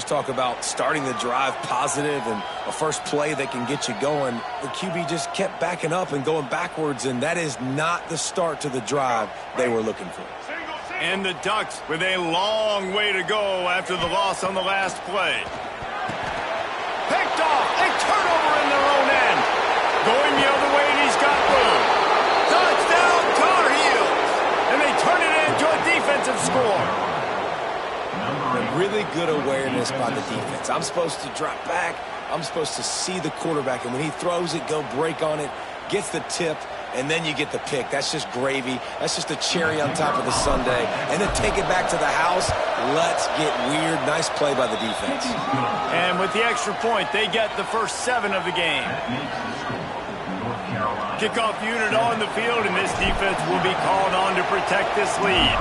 talk about starting the drive positive and a first play that can get you going. The QB just kept backing up and going backwards, and that is not the start to the drive they were looking for. And the Ducks with a long way to go after the loss on the last play. Picked off. A turnover in their own end. Going the other way, and he's got room. Touchdown, Tar Heels. And they turn it into a defensive score. A really good awareness by the defense. I'm supposed to drop back. I'm supposed to see the quarterback, and when he throws it, go break on it, gets the tip, and then you get the pick. That's just gravy. That's just a cherry on top of the sundae. And then take it back to the house. Let's get weird. Nice play by the defense. And with the extra point, they get the first 7 of the game. Kickoff unit on the field, and this defense will be called on to protect this lead.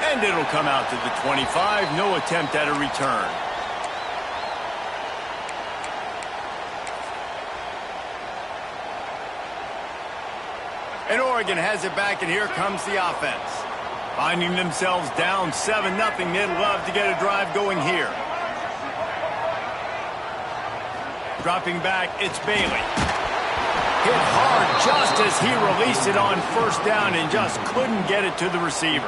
And it'll come out to the 25. No attempt at a return. And Oregon has it back, and here comes the offense. Finding themselves down 7-0. They'd love to get a drive going here. Dropping back, it's Bailey. Hit hard just as he released it on first down and just couldn't get it to the receiver.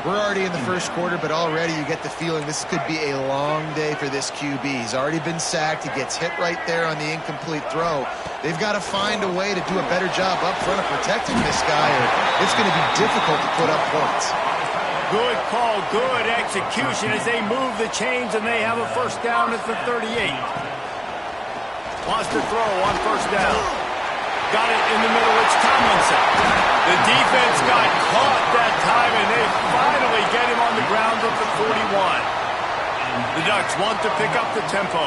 We're already in the first quarter, but already you get the feeling this could be a long day for this QB. He's already been sacked. He gets hit right there on the incomplete throw. They've got to find a way to do a better job up front of protecting this guy, or it's going to be difficult to put up points. Good call, good execution as they move the chains, and they have a first down at the 38. Wants to throw on first down. Got it in the middle. It's Tomlinson. The defense got caught that time, and they finally get him on the ground at the 41. The Ducks want to pick up the tempo.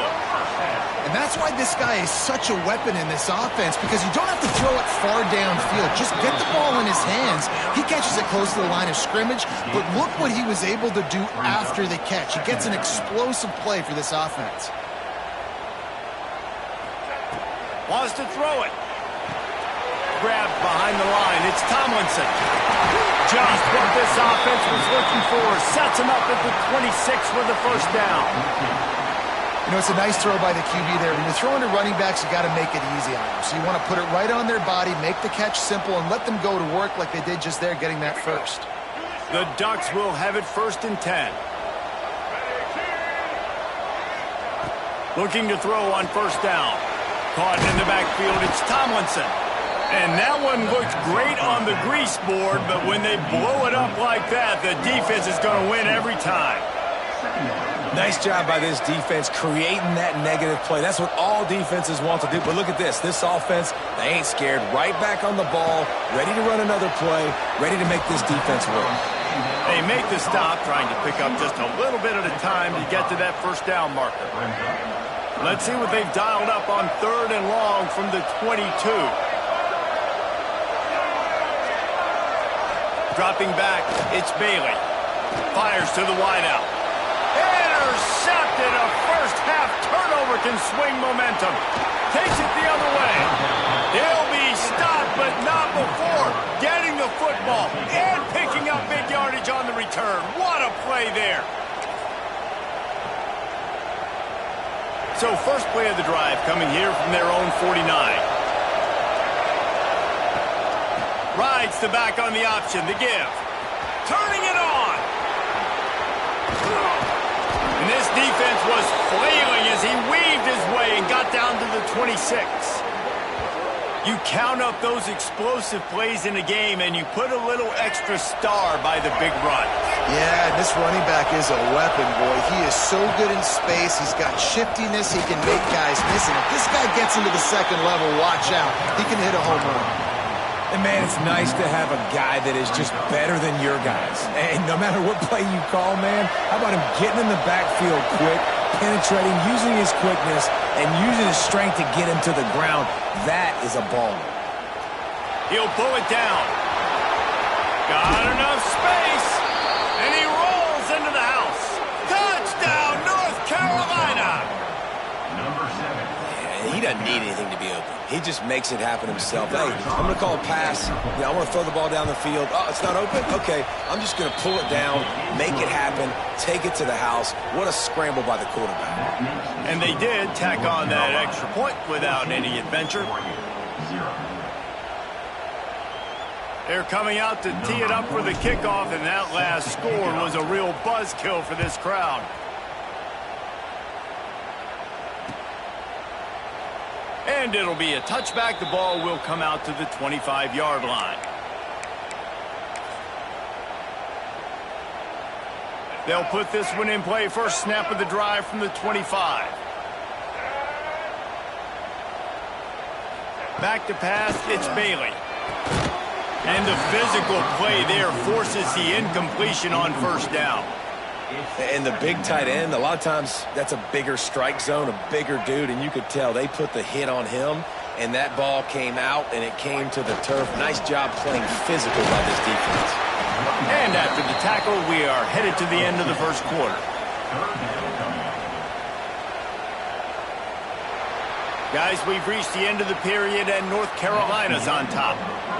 And that's why this guy is such a weapon in this offense, because you don't have to throw it far downfield. Just get the ball in his hands. He catches it close to the line of scrimmage, but look what he was able to do after the catch. He gets an explosive play for this offense. Wants to throw it. Grabbed behind the line. It's Tomlinson. Just what this offense was looking for. Sets him up at the 26 with the first down. You know, it's a nice throw by the QB there. When you're throwing to running backs, you got to make it easy on them. So you want to put it right on their body, make the catch simple, and let them go to work like they did just there, getting that first. The Ducks will have it 1st and 10. Looking to throw on first down. Caught in the backfield, it's Tomlinson. And that one looks great on the grease board, but when they blow it up like that, the defense is going to win every time. Nice job by this defense creating that negative play. That's what all defenses want to do. But look at this. This offense, they ain't scared. Right back on the ball, ready to run another play, ready to make this defense work. They make the stop, trying to pick up just a little bit at a time to get to that first down marker. Let's see what they've dialed up on 3rd and long from the 22. Dropping back, it's Bailey. Fires to the wideout. Intercepted. A first-half turnover can swing momentum. Takes it the other way. He'll be stopped, but not before getting the football and picking up big yardage on the return. What a play there. So first play of the drive coming here from their own 49. Rides the back on the option, the give. Turning it on. And this defense was flailing as he weaved his way and got down to the 26. You count up those explosive plays in a game, and you put a little extra star by the big run. Yeah, this running back is a weapon, boy. He is so good in space. He's got shiftiness. He can make guys miss. And if this guy gets into the second level, watch out. He can hit a home run. And, man, it's nice to have a guy that is just better than your guys. And no matter what play you call, man, how about him getting in the backfield quick, penetrating, using his quickness, and using his strength to get him to the ground? That is a baller. He'll pull it down. Got enough space, and he rolls into the house. Touchdown, North Carolina! Yeah, he doesn't need anything to be open. He just makes it happen himself. Hey, I'm going to call a pass. I want to throw the ball down the field. Oh, it's not open? Okay, I'm just going to pull it down, make it happen, take it to the house. What a scramble by the quarterback. And they did tack on that extra point without any adventure. They're coming out to tee it up for the kickoff, and that last score was a real buzzkill for this crowd. And it'll be a touchback. The ball will come out to the 25-yard line. They'll put this one in play. First snap of the drive from the 25. Back to pass, it's Bailey. And the physical play there forces the incompletion on first down. And the big tight end, a lot of times that's a bigger strike zone, a bigger dude, and you could tell they put the hit on him, and that ball came out, and it came to the turf. Nice job playing physical by this defense. And after the tackle, we are headed to the end of the first quarter. Guys, we've reached the end of the period, and North Carolina's on top.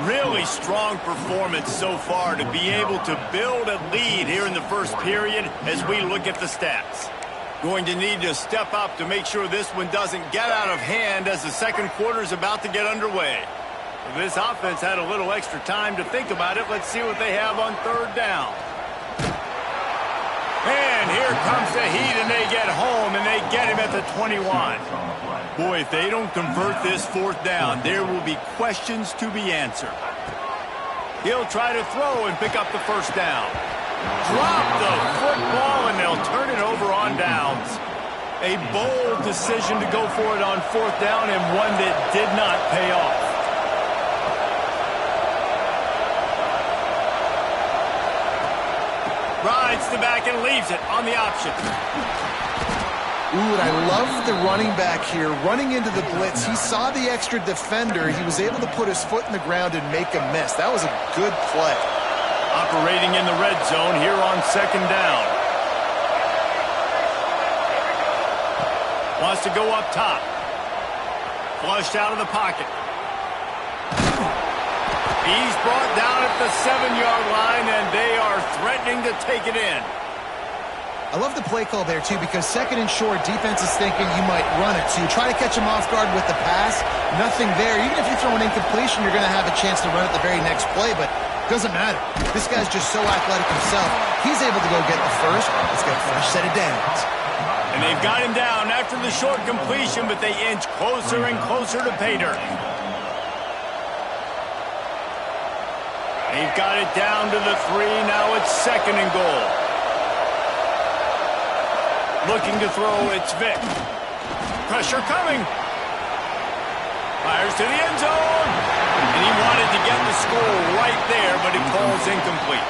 Really strong performance so far to be able to build a lead here in the first period as we look at the stats. Going to need to step up to make sure this one doesn't get out of hand as the second quarter is about to get underway. This offense had a little extra time to think about it. Let's see what they have on third down. And here comes the heat, and they get home, and they get him at the 21. Boy, if they don't convert this fourth down, there will be questions to be answered. He'll try to throw and pick up the first down. Drop the football, and they'll turn it over on downs. A bold decision to go for it on fourth down, and one that did not pay off. Rides the back and leaves it on the option. Ooh, and I love the running back here. Running into the blitz, he saw the extra defender. He was able to put his foot in the ground and make a miss. That was a good play. Operating in the red zone here on second down. Wants to go up top. Flushed out of the pocket. He's brought down at the 7-yard line, and they are threatening to take it in. I love the play call there, too, because second and short, defense is thinking you might run it. So you try to catch him off guard with the pass. Nothing there. Even if you throw an incompletion, you're going to have a chance to run it the very next play, but it doesn't matter. This guy's just so athletic himself. He's able to go get the first. Let's get a fresh set of downs. And they've got him down after the short completion, but they inch closer and closer to pay dirt. They've got it down to the 3. Now it's second and goal. Looking to throw, it's Vick. Pressure coming. Fires to the end zone. And he wanted to get the score right there, but it falls incomplete.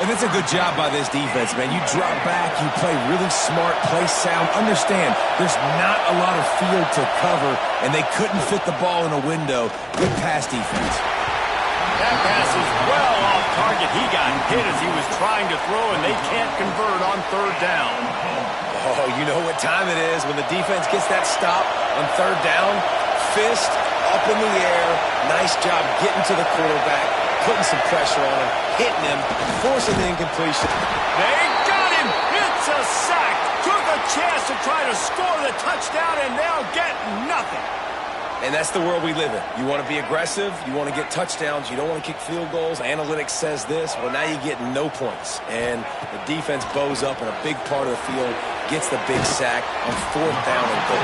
And it's a good job by this defense, man. You drop back, you play really smart, play sound. Understand, there's not a lot of field to cover, and they couldn't fit the ball in a window. Good pass defense. That pass is well off target. He got hit as he was trying to throw, and they can't convert on third down. Oh, you know what time it is when the defense gets that stop on third down. Fist up in the air. Nice job getting to the quarterback, putting some pressure on him, hitting him, forcing the incompletion. They got him. It's a sack. Took a chance to try to score the touchdown, and they'll get nothing. And that's the world we live in. You want to be aggressive. You want to get touchdowns. You don't want to kick field goals. Analytics says this. Well, now you get no points. And the defense bows up in a big part of the field, gets the big sack on fourth down and goal.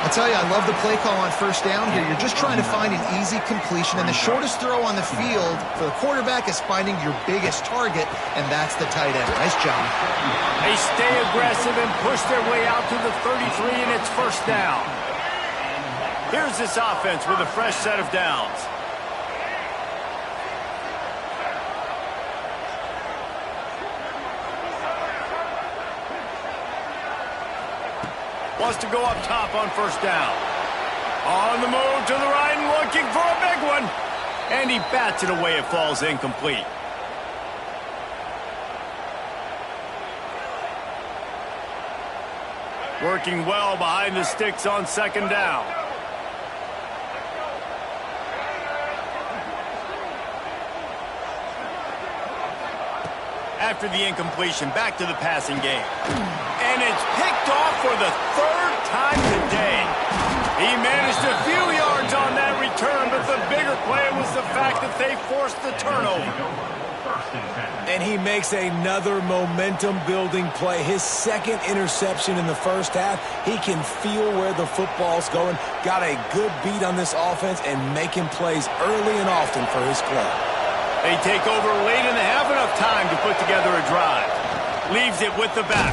I'll tell you, I love the play call on first down here. You're just trying to find an easy completion, and the shortest throw on the field for the quarterback is finding your biggest target, and that's the tight end. Nice job. They stay aggressive and push their way out to the 33, and it's first down. Here's this offense with a fresh set of downs. Wants to go up top on first down. On the move to the right and looking for a big one. And he bats it away. It falls incomplete. Working well behind the sticks on second down. After the incompletion, back to the passing game. And it's picked off for the third time today. He managed a few yards on that return, but the bigger play was the fact that they forced the turnover. And he makes another momentum-building play. His second interception in the first half. He can feel where the football's going. Got a good beat on this offense and making plays early and often for his club. They take over late in the half, enough time to put together a drive. Leaves it with the back.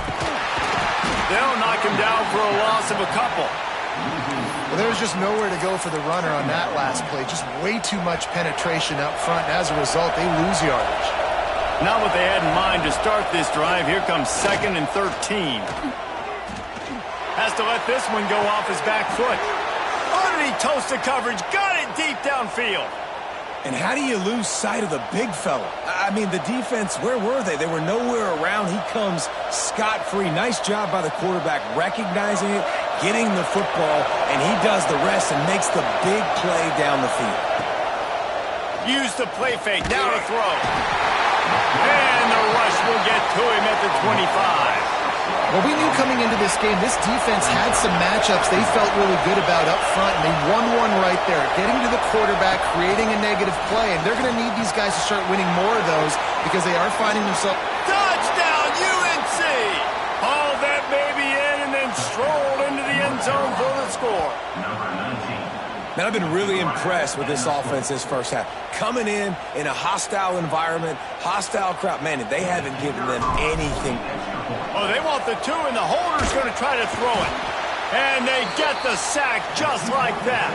They'll knock him down for a loss of a couple. Well, there's just nowhere to go for the runner on that last play. Just way too much penetration up front. And as a result, they lose yardage. Not what they had in mind to start this drive. Here comes 2nd and 13. Has to let this one go off his back foot. Oh, did he toast the coverage? Got it deep downfield. And how do you lose sight of the big fella? I mean, the defense, where were they? They were nowhere around. He comes scot-free. Nice job by the quarterback recognizing it, getting the football, and he does the rest and makes the big play down the field. Use the play fake. Now to throw. And the rush will get to him at the 25. Well, we knew coming into this game, this defense had some matchups they felt really good about up front, and they won one right there, getting to the quarterback, creating a negative play, and they're going to need these guys to start winning more of those because they are finding themselves... Touchdown, UNC! Hauled that baby in and then strolled into the end zone for the score. Man, I've been really impressed with this offense this first half. Coming in a hostile environment, hostile crowd. Man, they haven't given them anything. Oh, they want the two, and the holder's going to try to throw it. And they get the sack just like that.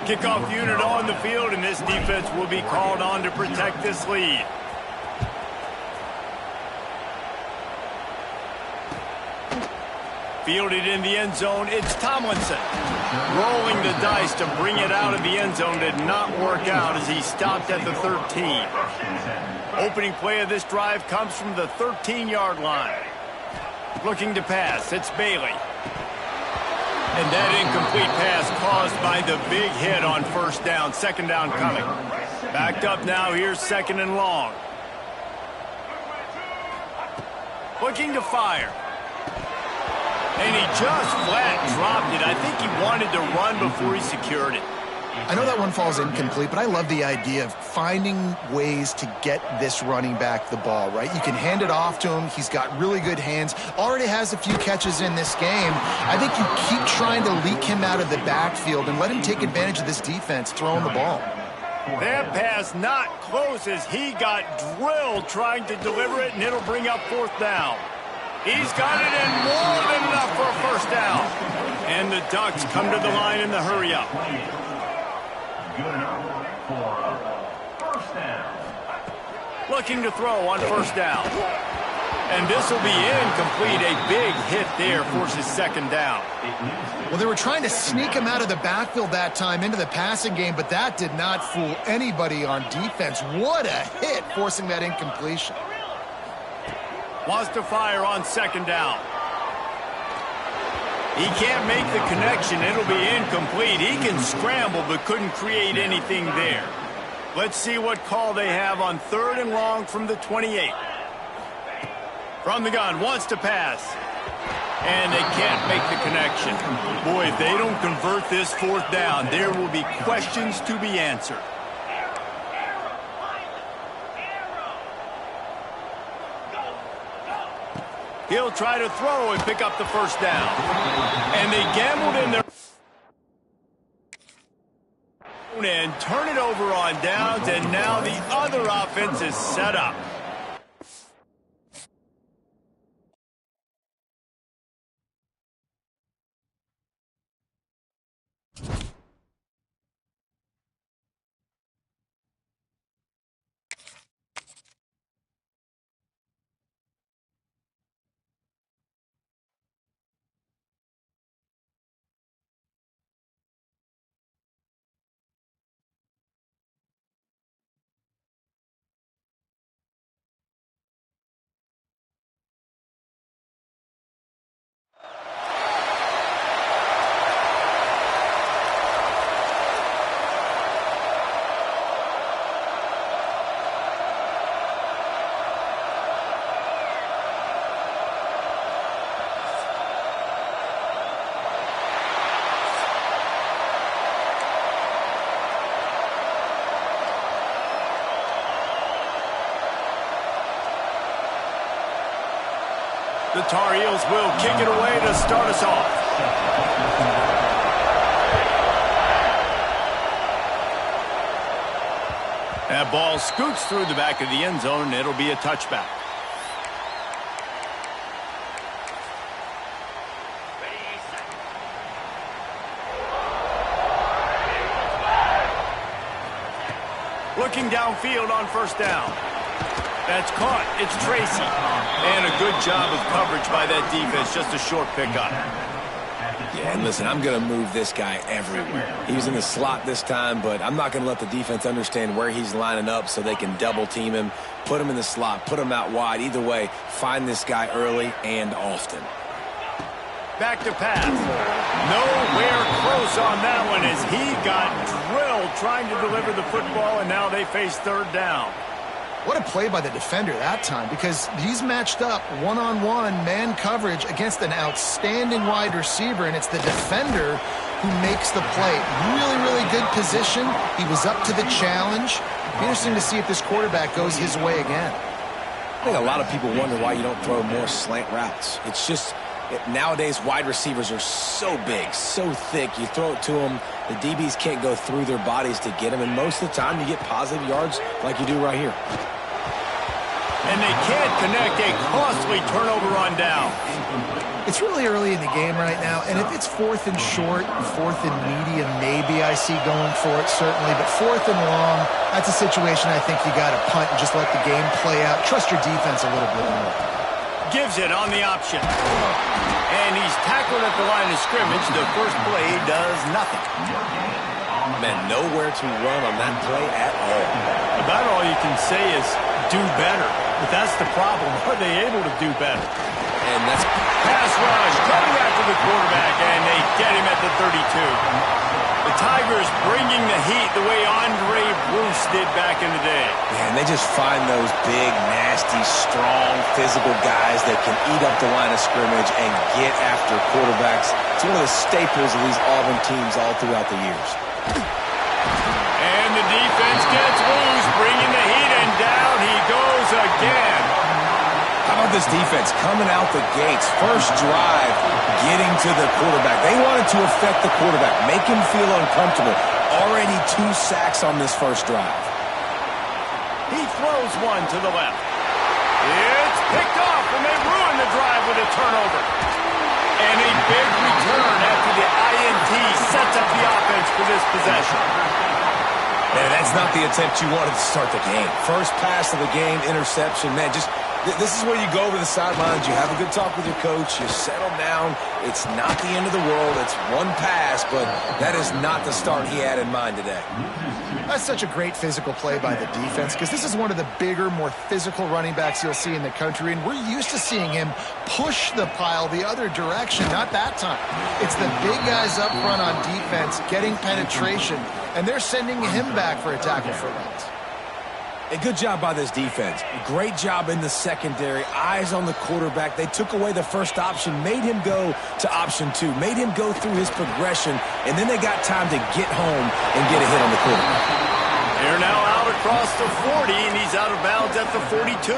Kickoff unit on the field, and this defense will be called on to protect this lead. Fielded in the end zone, it's Tomlinson. Rolling the dice to bring it out of the end zone did not work out as he stopped at the 13. Opening play of this drive comes from the 13-yard line. Looking to pass, it's Bailey. And that incomplete pass caused by the big hit on first down. Second down coming. Backed up now, here's 2nd and long. Looking to fire. And he just flat dropped it. I think he wanted to run before he secured it. I know that one falls incomplete, but I love the idea of finding ways to get this running back the ball, right? You can hand it off to him. He's got really good hands. Already has a few catches in this game. I think you keep trying to leak him out of the backfield and let him take advantage of this defense throwing the ball. That pass not close as he got drilled trying to deliver it, and it'll bring up 4th down. He's got it in more than enough for a first down. And the Ducks come to the line in the hurry-up. Looking to throw on first down. And this will be incomplete. A big hit there forces 2nd down. Well, they were trying to sneak him out of the backfield that time into the passing game, but that did not fool anybody on defense. What a hit, forcing that incompletion. Wants to fire on 2nd down. He can't make the connection. It'll be incomplete. He can scramble but couldn't create anything there. Let's see what call they have on 3rd and long from the 28. From the gun, wants to pass. And they can't make the connection. Boy, if they don't convert this 4th down, there will be questions to be answered. He'll try to throw and pick up the first down. And they gambled in their and turn it over on downs, and now the other offense is set up. The Tar Heels will kick it away to start us off. That ball scoots through the back of the end zone, and it'll be a touchback. Looking downfield on first down. That's caught. It's Tracy. And a good job of coverage by that defense. Just a short pickup. Yeah, and listen, I'm going to move this guy everywhere. He was in the slot this time, but I'm not going to let the defense understand where he's lining up so they can double team him, put him in the slot, put him out wide. Either way, find this guy early and often. Back to pass. Nowhere close on that one as he got drilled trying to deliver the football, and now they face third down. What a play by the defender that time, because he's matched up one-on-one man coverage against an outstanding wide receiver, and it's the defender who makes the play. Really, really good position. He was up to the challenge. Be interesting to see if this quarterback goes his way again. I think a lot of people wonder why you don't throw more slant routes. It's just nowadays wide receivers are so big, so thick. You throw it to them, the DBs can't go through their bodies to get them, and most of the time you get positive yards like you do right here. And they can't connect. A costly turnover on down. It's really early in the game right now, and if it's fourth and short, fourth and medium, maybe I see going for it, certainly. But fourth and long, that's a situation I think you got to punt and just let the game play out. Trust your defense a little bit more. Gives it on the option. And he's tackled at the line of scrimmage. The first play does nothing. Man, nowhere to run on that play at all. About all you can say is do better. But that's the problem. Are they able to do better? And that's pass rush coming after the quarterback, and they get him at the 32. The Tigers bringing the heat the way Andre Bruce did back in the day. Yeah, and they just find those big, nasty, strong, physical guys that can eat up the line of scrimmage and get after quarterbacks. It's one of the staples of these Auburn teams all throughout the years. And the defense gets loose, bringing the heat, and down he goes again. How about this defense coming out the gates? First drive, getting to the quarterback. They wanted to affect the quarterback, make him feel uncomfortable. Already 2 sacks on this first drive. He throws one to the left. It's picked off, and they ruin the drive with a turnover. And a big return after the INT sets up the offense for this possession. Man, that's not the attempt you wanted to start the game. First pass of the game, interception. Man, just this is where you go over the sidelines. You have a good talk with your coach. You settle down. It's not the end of the world. It's one pass, but that is not the start he had in mind today. That's such a great physical play by the defense, because this is one of the bigger, more physical running backs you'll see in the country, and we're used to seeing him push the pile the other direction. Not that time. It's the big guys up front on defense getting penetration, and they're sending him back for a tackle for loss. A good job by this defense. Great job in the secondary. Eyes on the quarterback. They took away the first option, made him go to option 2, made him go through his progression, and then they got time to get home and get a hit on the quarterback. They're now out across the 40, and he's out of bounds at the 42.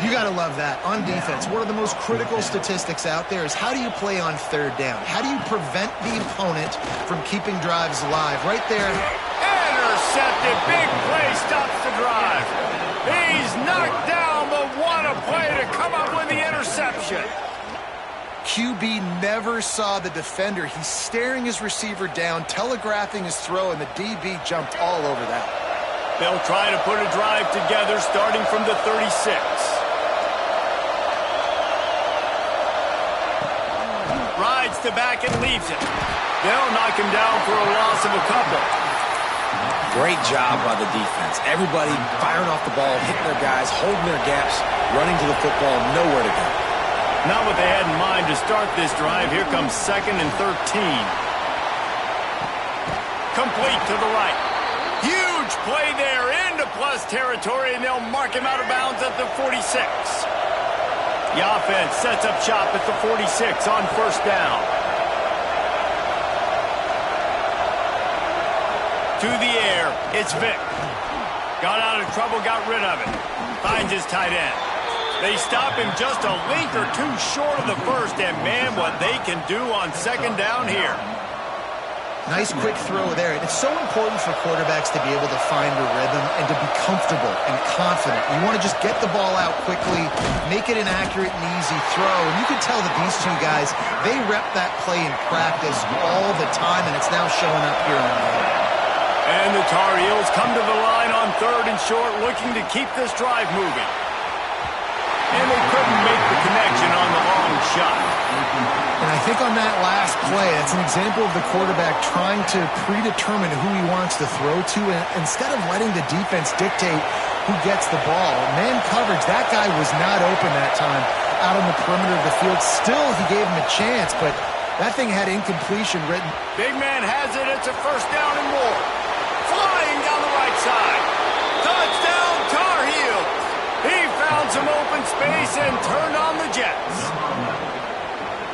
You got to love that. On defense, one of the most critical statistics out there is how do you play on third down? How do you prevent the opponent from keeping drives alive? Right there. Intercepted. Big play stops the drive. He's knocked down, but what a play to come up with the interception. QB never saw the defender. He's staring his receiver down, telegraphing his throw, and the DB jumped all over that. They'll try to put a drive together starting from the 36. Rides to back and leaves it. They'll knock him down for a loss of a couple. Great job by the defense. Everybody firing off the ball, hitting their guys, holding their gaps, running to the football, nowhere to go. Not what they had in mind to start this drive. Here comes 2nd and 13. Complete to the right. Huge play there into plus territory, and they'll mark him out of bounds at the 46. The offense sets up shop at the 46 on first down. To the air, it's Vick. Got out of trouble, got rid of it. Finds his tight end. They stop him just a link or two short of the first, and man, what they can do on second down here. Nice quick throw there. And it's so important for quarterbacks to be able to find a rhythm and to be comfortable and confident. You want to just get the ball out quickly, make it an accurate and easy throw. And you can tell that these two guys, they rep that play in practice all the time, and it's now showing up here in the game. And the Tar Heels come to the line on third and short, looking to keep this drive moving. And they couldn't make the connection on the long shot. And I think on that last play, that's an example of the quarterback trying to predetermine who he wants to throw to, and instead of letting the defense dictate who gets the ball. Man coverage, that guy was not open that time out on the perimeter of the field. Still, he gave him a chance, but that thing had incompletion written. Big man has it. It's a first down and more. Flying down the right side. Touchdown, Tar Heels. He found some open space and turned on the Jets.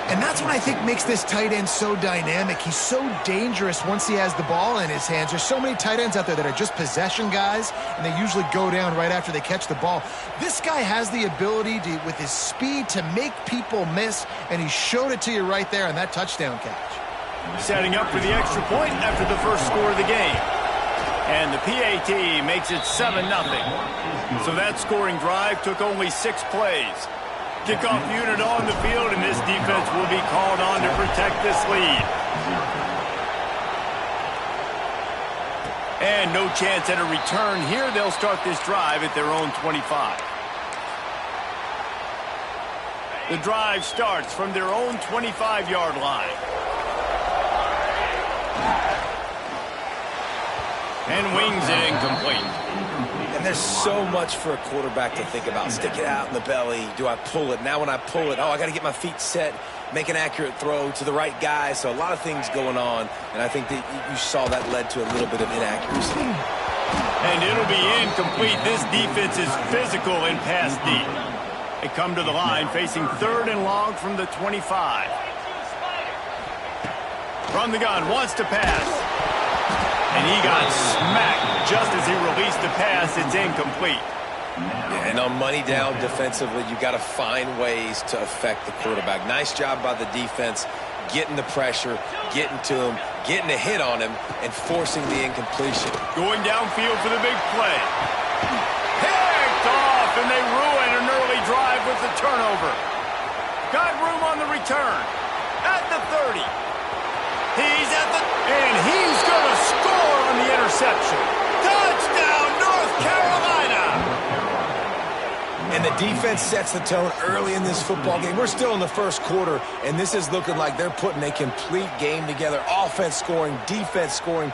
And that's what I think makes this tight end so dynamic. He's so dangerous once he has the ball in his hands. There's so many tight ends out there that are just possession guys, and they usually go down right after they catch the ball. This guy has the ability to, with his speed, to make people miss, and he showed it to you right there on that touchdown catch. Setting up for the extra point after the first score of the game. And the PAT makes it 7-0. So that scoring drive took only 6 plays. Kickoff unit on the field, and this defense will be called on to protect this lead. And no chance at a return here. They'll start this drive at their own 25. The drive starts from their own 25-yard line. And wings it incomplete. And there's so much for a quarterback to think about. Stick it out in the belly. Do I pull it? Now when I pull it, I got to get my feet set, make an accurate throw to the right guy. So a lot of things going on, and I think that you saw that led to a little bit of inaccuracy. And it'll be incomplete. This defense is physical in pass deep. They come to the line facing third and long from the 25. From the gun, wants to pass. And he got smacked just as he released the pass. It's incomplete. Yeah, and on money down defensively, you got to find ways to affect the quarterback. Nice job by the defense, getting the pressure, getting to him, getting a hit on him, and forcing the incompletion. Going downfield for the big play. Picked off, and they ruin an early drive with the turnover. Got room on the return. At the 30. He's at the... And he's going to score on the interception. Touchdown, North Carolina! And the defense sets the tone early in this football game. We're still in the first quarter, and this is looking like they're putting a complete game together. Offense scoring, defense scoring.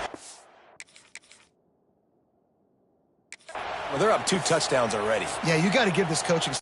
Well, they're up 2 touchdowns already. Yeah, you got to give this coaching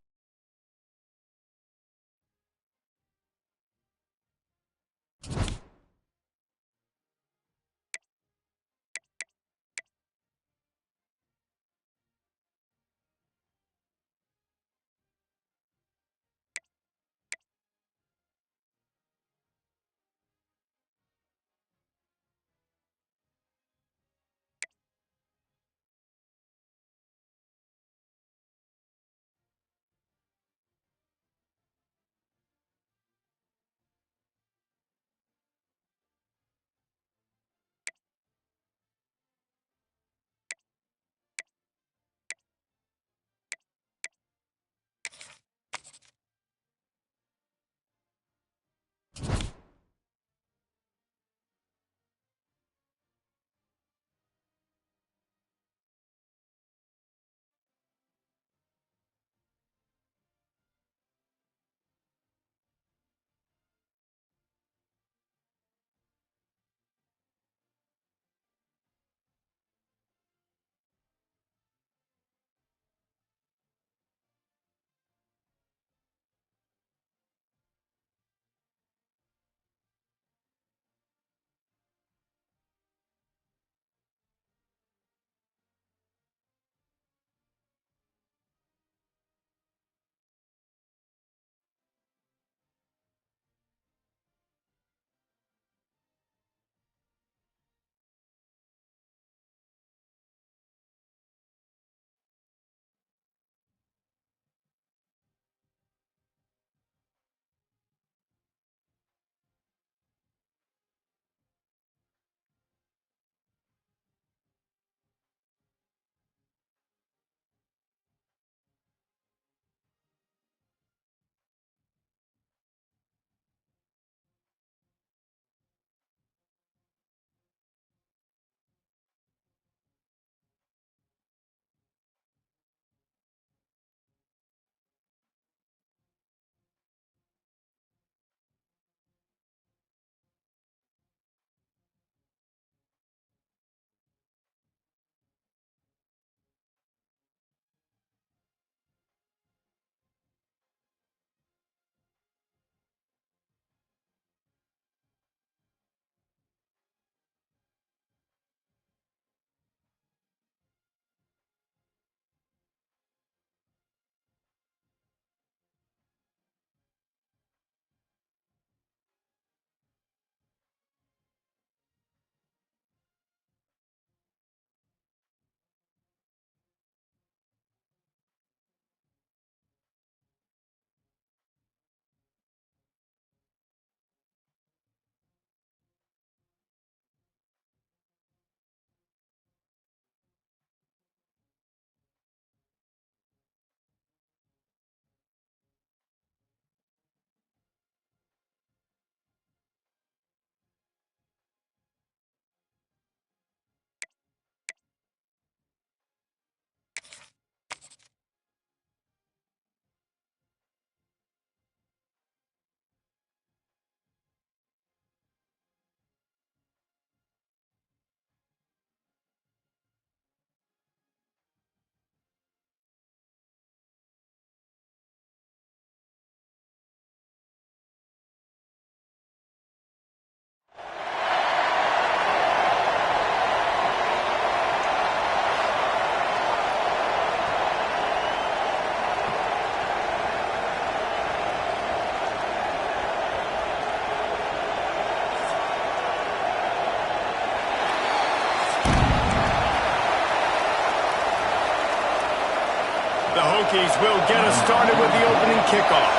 The Hokies will get us started with the opening kickoff.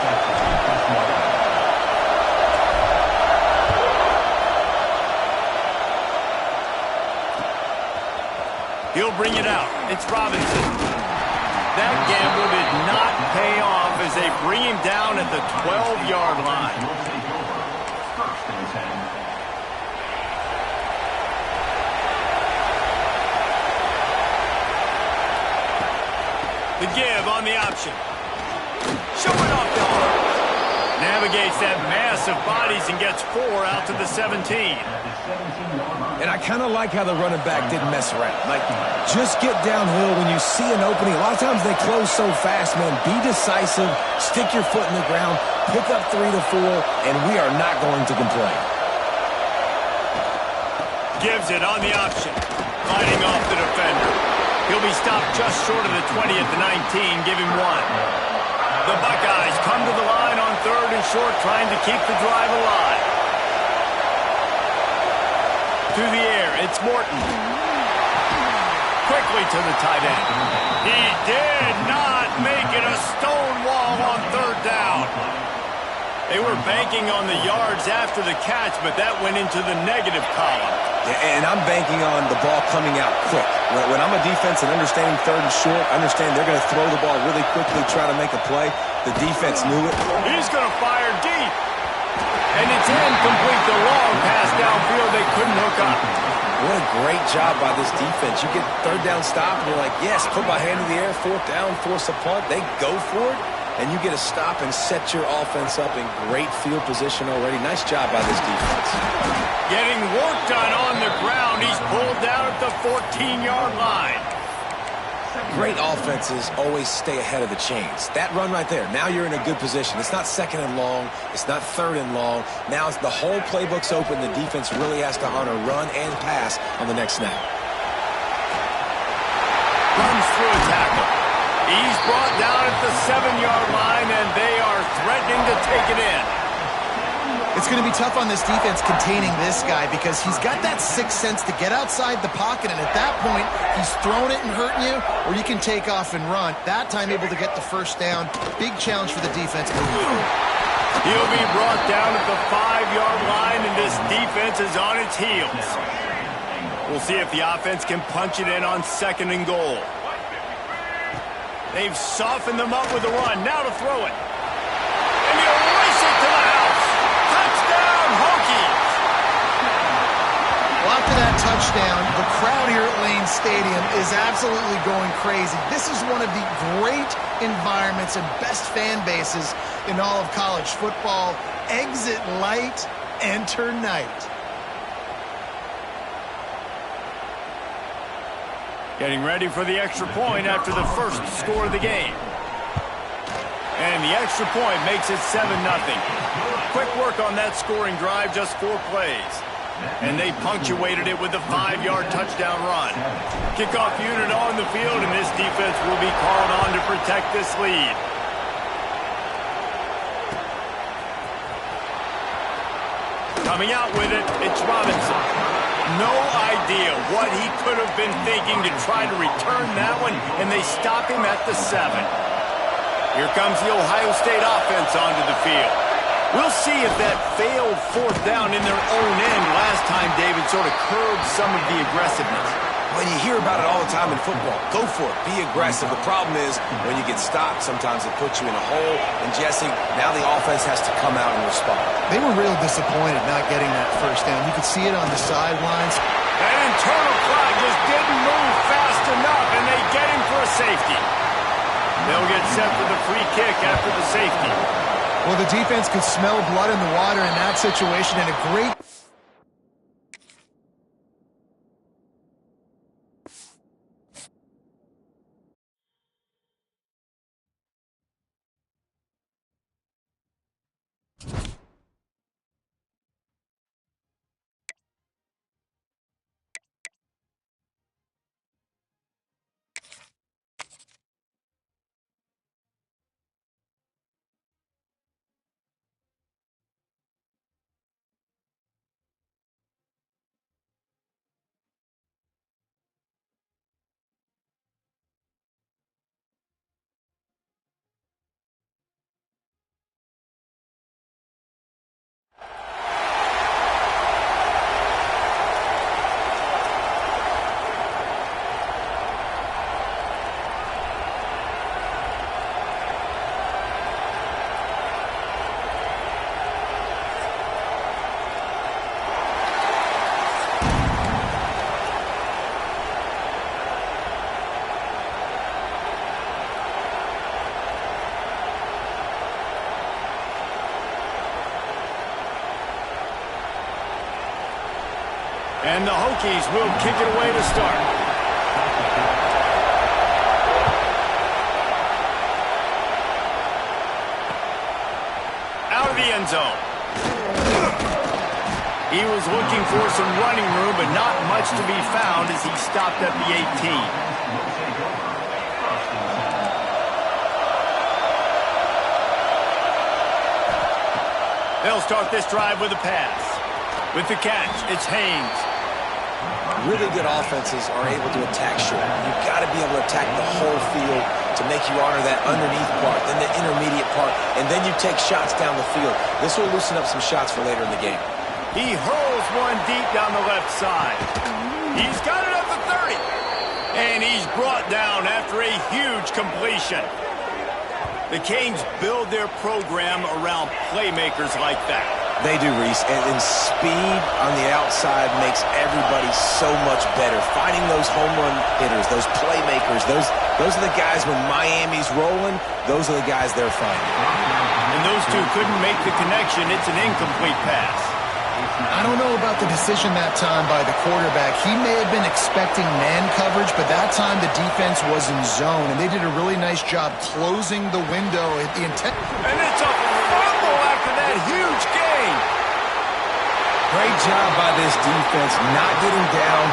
He'll bring it out. It's Robinson. That gamble did not pay off as they bring him down at the 12-yard line. The give on the option. Showing off the arm. Navigates that mass of bodies and gets 4 out to the 17. And I kind of like how the running back didn't mess around. Like, just get downhill when you see an opening. A lot of times they close so fast, man. Be decisive, stick your foot in the ground, pick up 3 to 4, and we are not going to complain. Gives it on the option. Fighting off the defender. He'll be stopped just short of the 20 at the 19. Give him 1. The Buckeyes come to the line on 3rd and short, trying to keep the drive alive. To the air, it's Morton. Quickly to the tight end. He did not make it a stone wall on 3rd down. They were banking on the yards after the catch, but that went into the negative column. Yeah, and I'm banking on the ball coming out quick. When I'm a defense and understanding 3rd and short, understand they're going to throw the ball really quickly, try to make a play. The defense knew it. He's going to fire deep. And it's incomplete. The long pass downfield, they couldn't hook up. What a great job by this defense. You get 3rd down stop, and you're like, yes, put my hand in the air, 4th down, force a punt. They go for it, and you get a stop and set your offense up in great field position already. Nice job by this defense. Getting work done on the ground. He's pulled down at the 14-yard line. Great offenses always stay ahead of the chains. That run right there, now you're in a good position. It's not 2nd and long. It's not 3rd and long. Now the whole playbook's open. The defense really has to honor run and pass on the next snap. Runs through a tackle. He's brought down at the 7-yard line, and they are threatening to take it in. It's going to be tough on this defense containing this guy because he's got that sixth sense to get outside the pocket, and at that point, he's throwing it and hurting you, or you can take off and run. That time, able to get the 1st down. Big challenge for the defense. He'll be brought down at the 5-yard line, and this defense is on its heels. We'll see if the offense can punch it in on 2nd and goal. They've softened them up with a run. Now to throw it. And he'll race it to the house. Touchdown, Hokies! Well, after that touchdown, the crowd here at Lane Stadium is absolutely going crazy. This is one of the great environments and best fan bases in all of college football. Exit light, enter night. Getting ready for the extra point after the first score of the game. And the extra point makes it 7-0. Quick work on that scoring drive, just 4 plays. And they punctuated it with a 5-yard touchdown run. Kickoff unit on the field, and this defense will be called on to protect this lead. Coming out with it, it's Robinson. No idea what he could have been thinking to try to return that one, and they stop him at the 7. Here comes the Ohio State offense onto the field. We'll see if that failed 4th down in their own end last time, David, sort of curbed some of the aggressiveness. When you hear about it all the time in football, go for it. Be aggressive. The problem is when you get stopped, sometimes it puts you in a hole. And, Jesse, now the offense has to come out and respond. They were real disappointed not getting that 1st down. You could see it on the sidelines. That internal clock just didn't move fast enough, and they get him for a safety. They'll get set for the free kick after the safety. Well, the defense could smell blood in the water in that situation, and a great And the Hokies will kick it away to start. Out of the end zone. He was looking for some running room, but not much to be found as he stopped at the 18. They'll start this drive with a pass. With the catch, it's Haynes. Really good offenses are able to attack short. You've got to be able to attack the whole field to make you honor that underneath part, then the intermediate part, and then you take shots down the field. This will loosen up some shots for later in the game. He hurls one deep down the left side. He's got it up the 30. And he's brought down after a huge completion. The Canes build their program around playmakers like that. They do, Reese, and speed on the outside makes everybody so much better. Finding those home run hitters, those playmakers, those are the guys when Miami's rolling, those are the guys they're finding. And those two couldn't make the connection. It's an incomplete pass. I don't know about the decision that time by the quarterback. He may have been expecting man coverage, but that time the defense was in zone, and they did a really nice job closing the window at the intent. And it's a fumble after that huge gain. Great job by this defense, not getting down.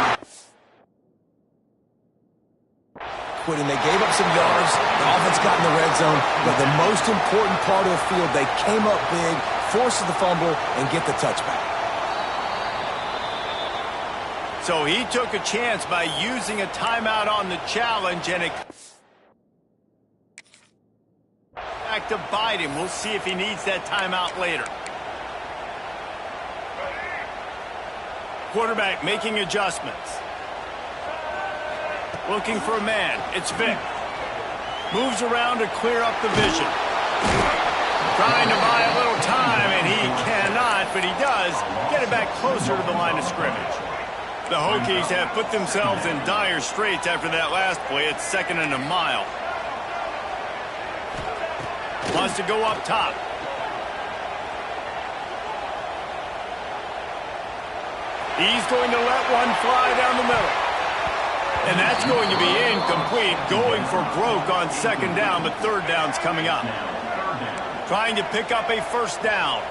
Quitting, they gave up some yards. The offense got in the red zone, but the most important part of the field, they came up big, forced the fumble, and get the touchback. So he took a chance by using a timeout on the challenge, and it back to bite him. We'll see if he needs that timeout later. Quarterback making adjustments. Looking for a man. It's Vic. Moves around to clear up the vision. Trying to buy a little time, and he cannot, but he does get it back closer to the line of scrimmage. The Hokies have put themselves in dire straits after that last play. It's 2nd and a mile. Wants to go up top. He's going to let one fly down the middle. And that's going to be incomplete. Going for broke on 2nd down, but 3rd down's coming up. Trying to pick up a 1st down.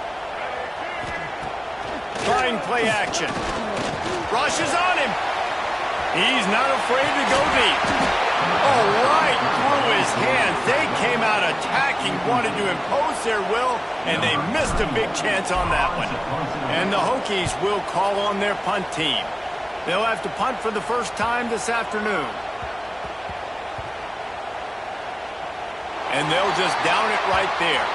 Trying play action. Rushes on him. He's not afraid to go deep. Oh, right through his hands. They came out attacking, wanted to impose their will, and they missed a big chance on that one. And the Hokies will call on their punt team. They'll have to punt for the first time this afternoon. And they'll just down it right there.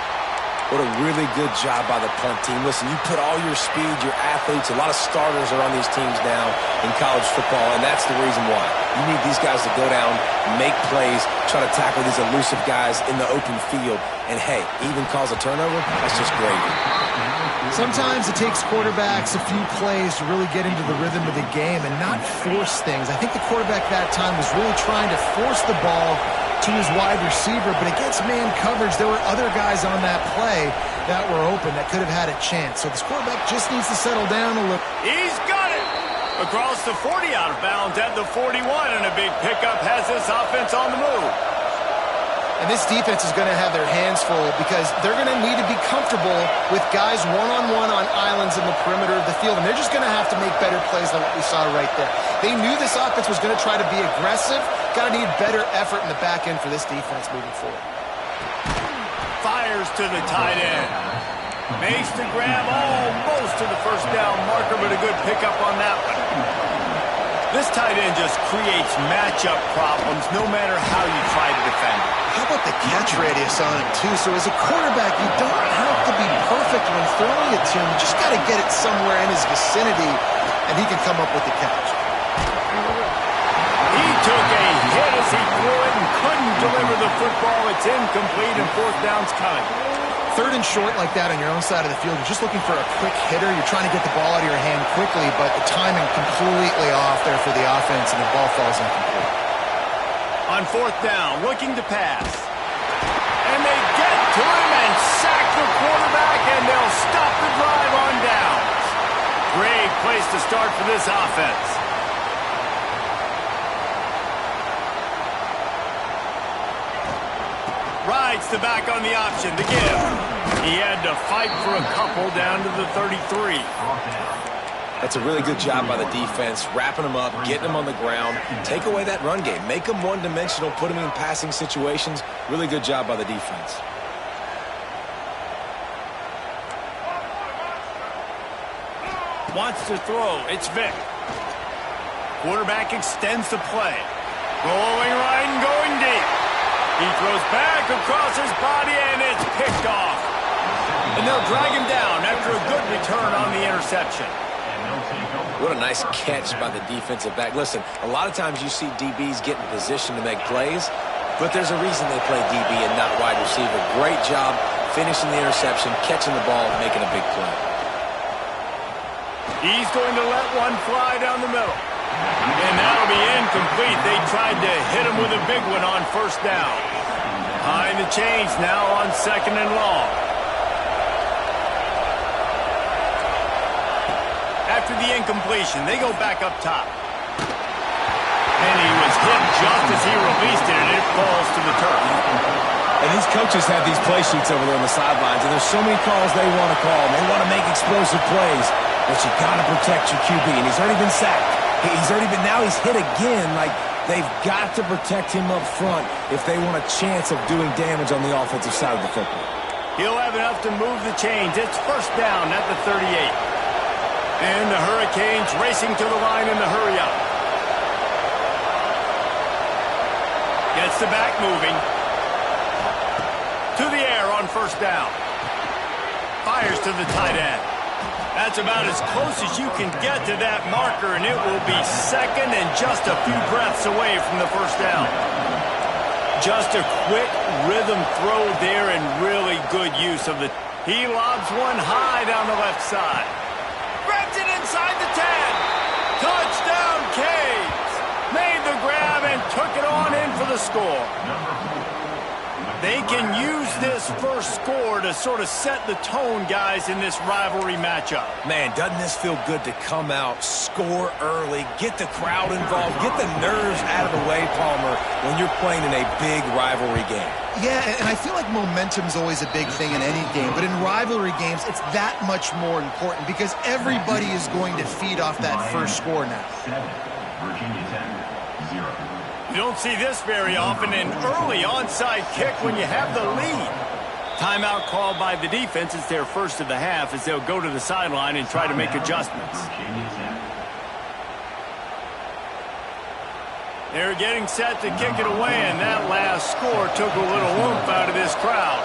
What a really good job by the punt team. Listen, you put all your speed, your athletes, a lot of starters are on these teams now in college football, and that's the reason why. You need these guys to go down, make plays, try to tackle these elusive guys in the open field. And, hey, even cause a turnover, that's just gravy. Sometimes it takes quarterbacks a few plays to really get into the rhythm of the game and not force things. I think the quarterback that time was really trying to force the ball to his wide receiver, but against man coverage, there were other guys on that play that were open that could have had a chance. So this quarterback just needs to settle down a little. He's got it! Across the 40, out of bounds at the 41, and a big pickup has this offense on the move. And this defense is going to have their hands full because they're going to need to be comfortable with guys one-on-one on islands in the perimeter of the field, and they're just going to have to make better plays than what we saw right there. They knew this offense was going to try to be aggressive. Got to need better effort in the back end for this defense moving forward. Fires to the tight end. Makes the grab almost to the 1st down marker, but a good pickup on that one. This tight end just creates matchup problems no matter how you try to defend it. How about the catch radius on him, too? So as a quarterback, you don't have to be perfect when throwing it to him. You just got to get it somewhere in his vicinity, and he can come up with the catch. He took a hit as he threw it and couldn't deliver the football. It's incomplete, and 4th down's coming. 3rd and short like that on your own side of the field, you're just looking for a quick hitter. You're trying to get the ball out of your hand quickly, but the timing completely off there for the offense, and the ball falls incomplete. On 4th down, looking to pass. And they get to him and sack the quarterback, and they'll stop the drive on downs. Great place to start for this offense. Rides the back on the option to give. He had to fight for a couple down to the 33. That's a really good job by the defense, wrapping them up, getting them on the ground. Take away that run game. Make them one-dimensional, put them in passing situations. Really good job by the defense. Wants to throw. It's Vic. Quarterback extends the play. Rolling right and going deep. He throws back across his body, and it's picked off. And they'll drag him down after a good return on the interception. What a nice catch by the defensive back. Listen, a lot of times you see DBs get in position to make plays, but there's a reason they play DB and not wide receiver. Great job finishing the interception, catching the ball, and making a big play. He's going to let one fly down the middle. And that'll be incomplete. They tried to hit him with a big one on first down. Behind the chains now on 2nd and long. After the incompletion, they go back up top. And he was hit just as he released it, and it falls to the turf. And these coaches have these play sheets over there on the sidelines, and there's so many calls they want to call. They want to make explosive plays, but you got to protect your QB, and he's already been sacked. Now he's hit again. Like, they've got to protect him up front if they want a chance of doing damage on the offensive side of the football. He'll have enough to move the chains. It's first down at the 38. And the Hurricanes racing to the line in the hurry-up. Gets the back moving. To the air on first down. Fires to the tight end. That's about as close as you can get to that marker, and it will be second and just a few breaths away from the first down. Just a quick rhythm throw there and really good use of the... He lobs one high down the left side. Grabs it inside the 10. Touchdown, Canes. Made the grab and took it on in for the score. They can use this first score to sort of set the tone, guys, in this rivalry matchup. Man, doesn't this feel good to come out, score early, get the crowd involved, get the nerves out of the way, Palmer, when you're playing in a big rivalry game. Yeah, and I feel like momentum's always a big thing in any game, but in rivalry games, it's that much more important because everybody is going to feed off that first score now. Virginia 10, 0. You don't see this very often, an early onside kick when you have the lead. Timeout called by the defense. It's their first of the half as they'll go to the sideline and try to make adjustments. They're getting set to kick it away, and that last score took a little oomph out of this crowd.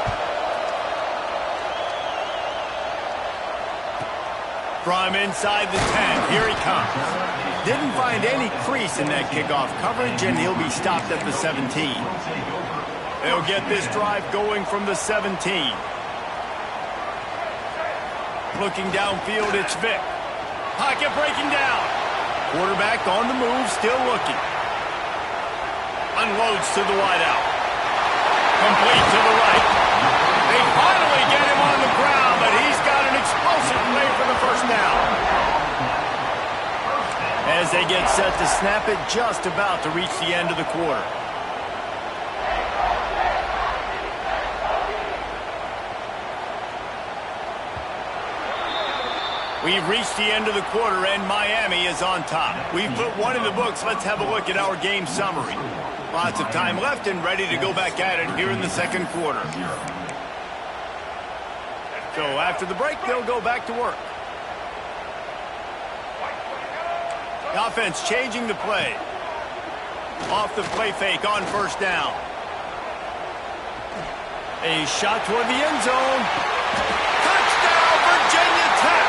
From inside the 10, here he comes. Didn't find any crease in that kickoff coverage, and he'll be stopped at the 17. They'll get this drive going from the 17. Looking downfield, it's Vic. Pocket breaking down. Quarterback on the move, still looking. Unloads to the wideout. Complete to the right. They finally get him on the ground, but he's got an explosive play for the first down. As they get set to snap it, just about to reach the end of the quarter. We've reached the end of the quarter, and Miami is on top. We've put one in the books. Let's have a look at our game summary. Lots of time left and ready to go back at it here in the second quarter. So after the break, they'll go back to work. The offense changing the play. Off the play fake on first down. A shot toward the end zone. Touchdown, Virginia Tech.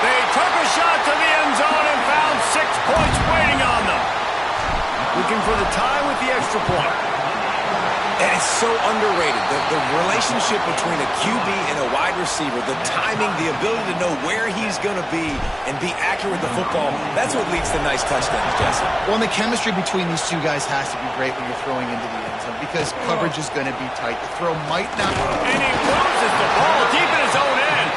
They took a shot to the end zone and found 6 points waiting on them. Looking for the tie with the extra point. And it's so underrated. The relationship between a QB and a wide receiver, the timing, the ability to know where he's going to be and be accurate with the football, that's what leads to nice touchdowns, Jesse. Well, and the chemistry between these two guys has to be great when you're throwing into the end zone because coverage is going to be tight. The throw might not... And he loses the ball deep in his own end.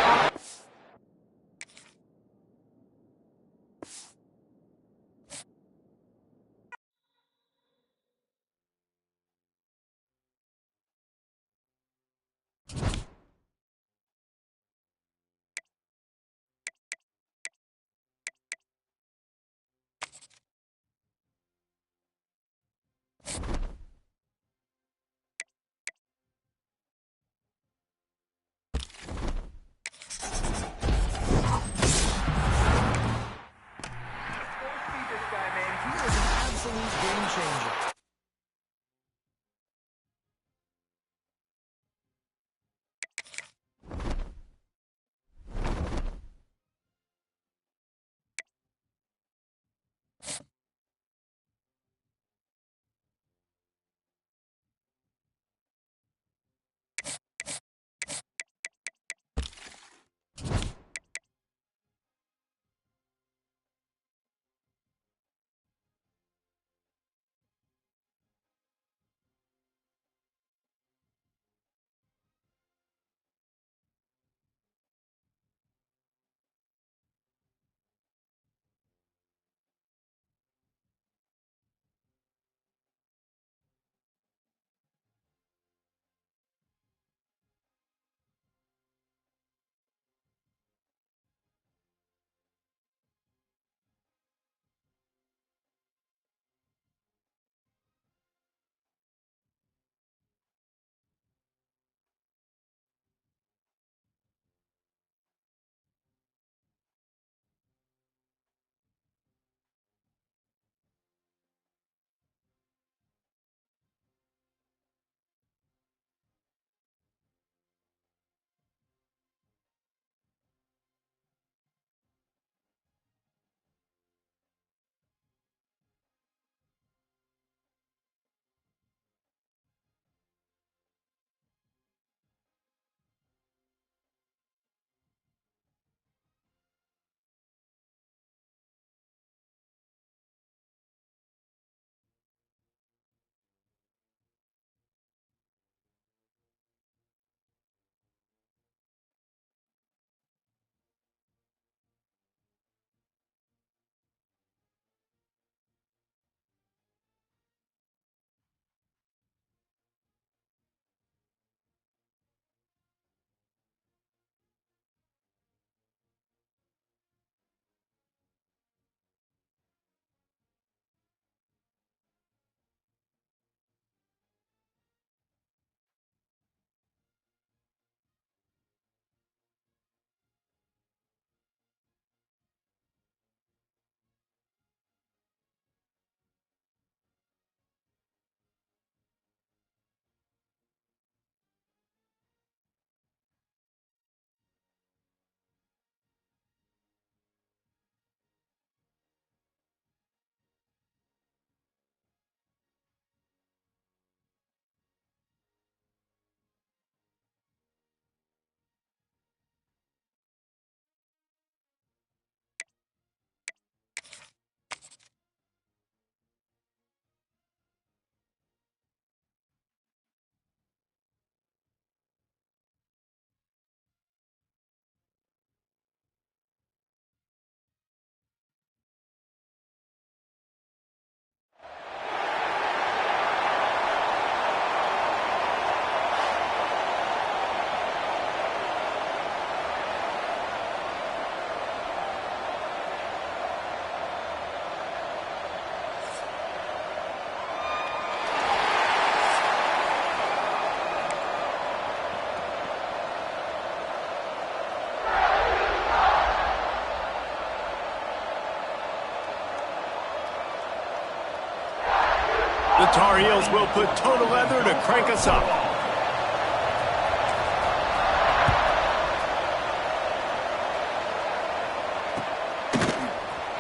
heels. We'll put total leather to crank us up.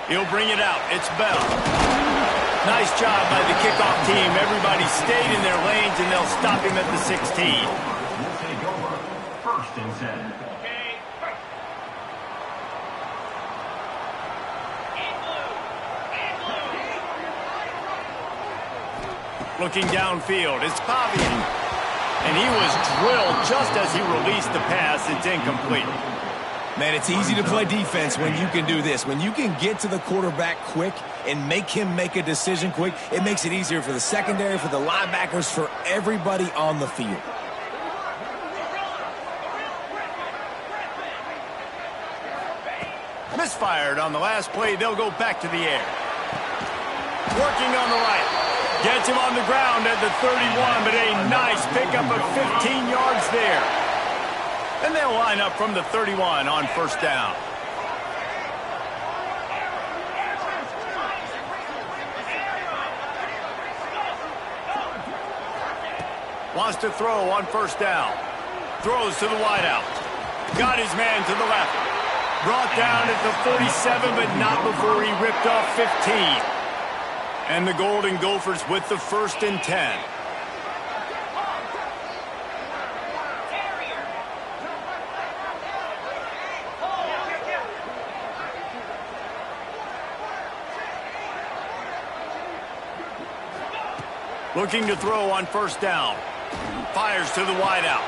He'll bring it out. It's Bell. Nice job by the kickoff team. Everybody stayed in their lanes, and they'll stop him at the 16. We'll take over. First and 10. Looking downfield, it's Pavia. And he was drilled just as he released the pass. It's incomplete. Man, it's easy to play defense when you can do this. When you can get to the quarterback quick and make him make a decision quick, it makes it easier for the secondary, for the linebackers, for everybody on the field. Misfired on the last play. They'll go back to the air. Working on the right. Gets him on the ground at the 31, but a nice pickup of 15 yards there. And they'll line up from the 31 on first down. Wants to throw on first down. Throws to the wideout. Got his man to the left. Brought down at the 47, but not before he ripped off 15. And the Golden Gophers with the first and 10. Looking to throw on first down. Fires to the wideout.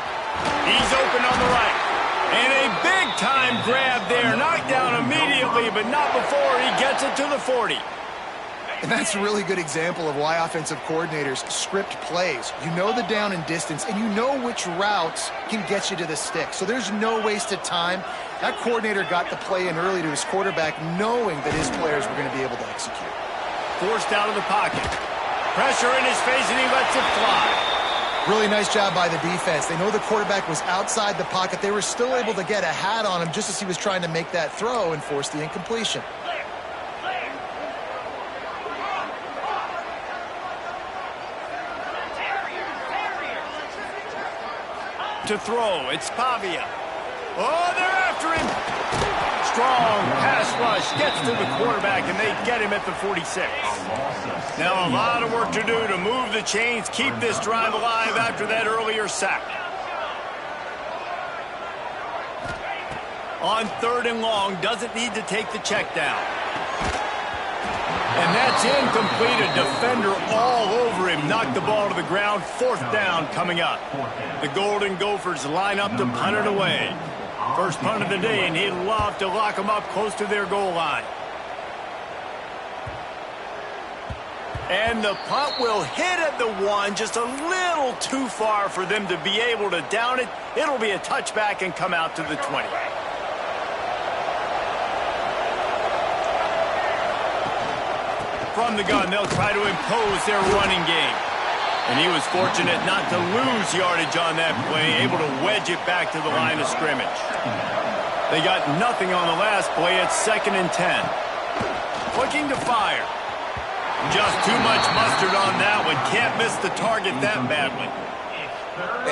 He's open on the right. And a big-time grab there. Knocked down immediately, but not before he gets it to the 40. And that's a really good example of why offensive coordinators script plays. You know the down and distance, and you know which routes can get you to the stick. So there's no wasted time. That coordinator got the play in early to his quarterback, knowing that his players were going to be able to execute. Forced out of the pocket. Pressure in his face, and he lets it fly. Really nice job by the defense. They know the quarterback was outside the pocket. They were still able to get a hat on him just as he was trying to make that throw and force the incompletion. To throw, it's Pavia. Oh, they're after him. Strong pass rush gets to the quarterback, and they get him at the 46. Now a lot of work to do to move the chains, keep this drive alive after that earlier sack. On third and long, doesn't need to take the check down. And that's incomplete. A defender all over him. Knocked the ball to the ground. Fourth down coming up. The Golden Gophers line up to punt it away. First punt of the day, and he'd love to lock them up close to their goal line. And the punt will hit at the 1, just a little too far for them to be able to down it. It'll be a touchback and come out to the 20. From the gun, they'll try to impose their running game. And he was fortunate not to lose yardage on that play, able to wedge it back to the line of scrimmage. They got nothing on the last play. It's 2nd and 10. Looking to fire. Just too much mustard on that one. Can't miss the target that badly.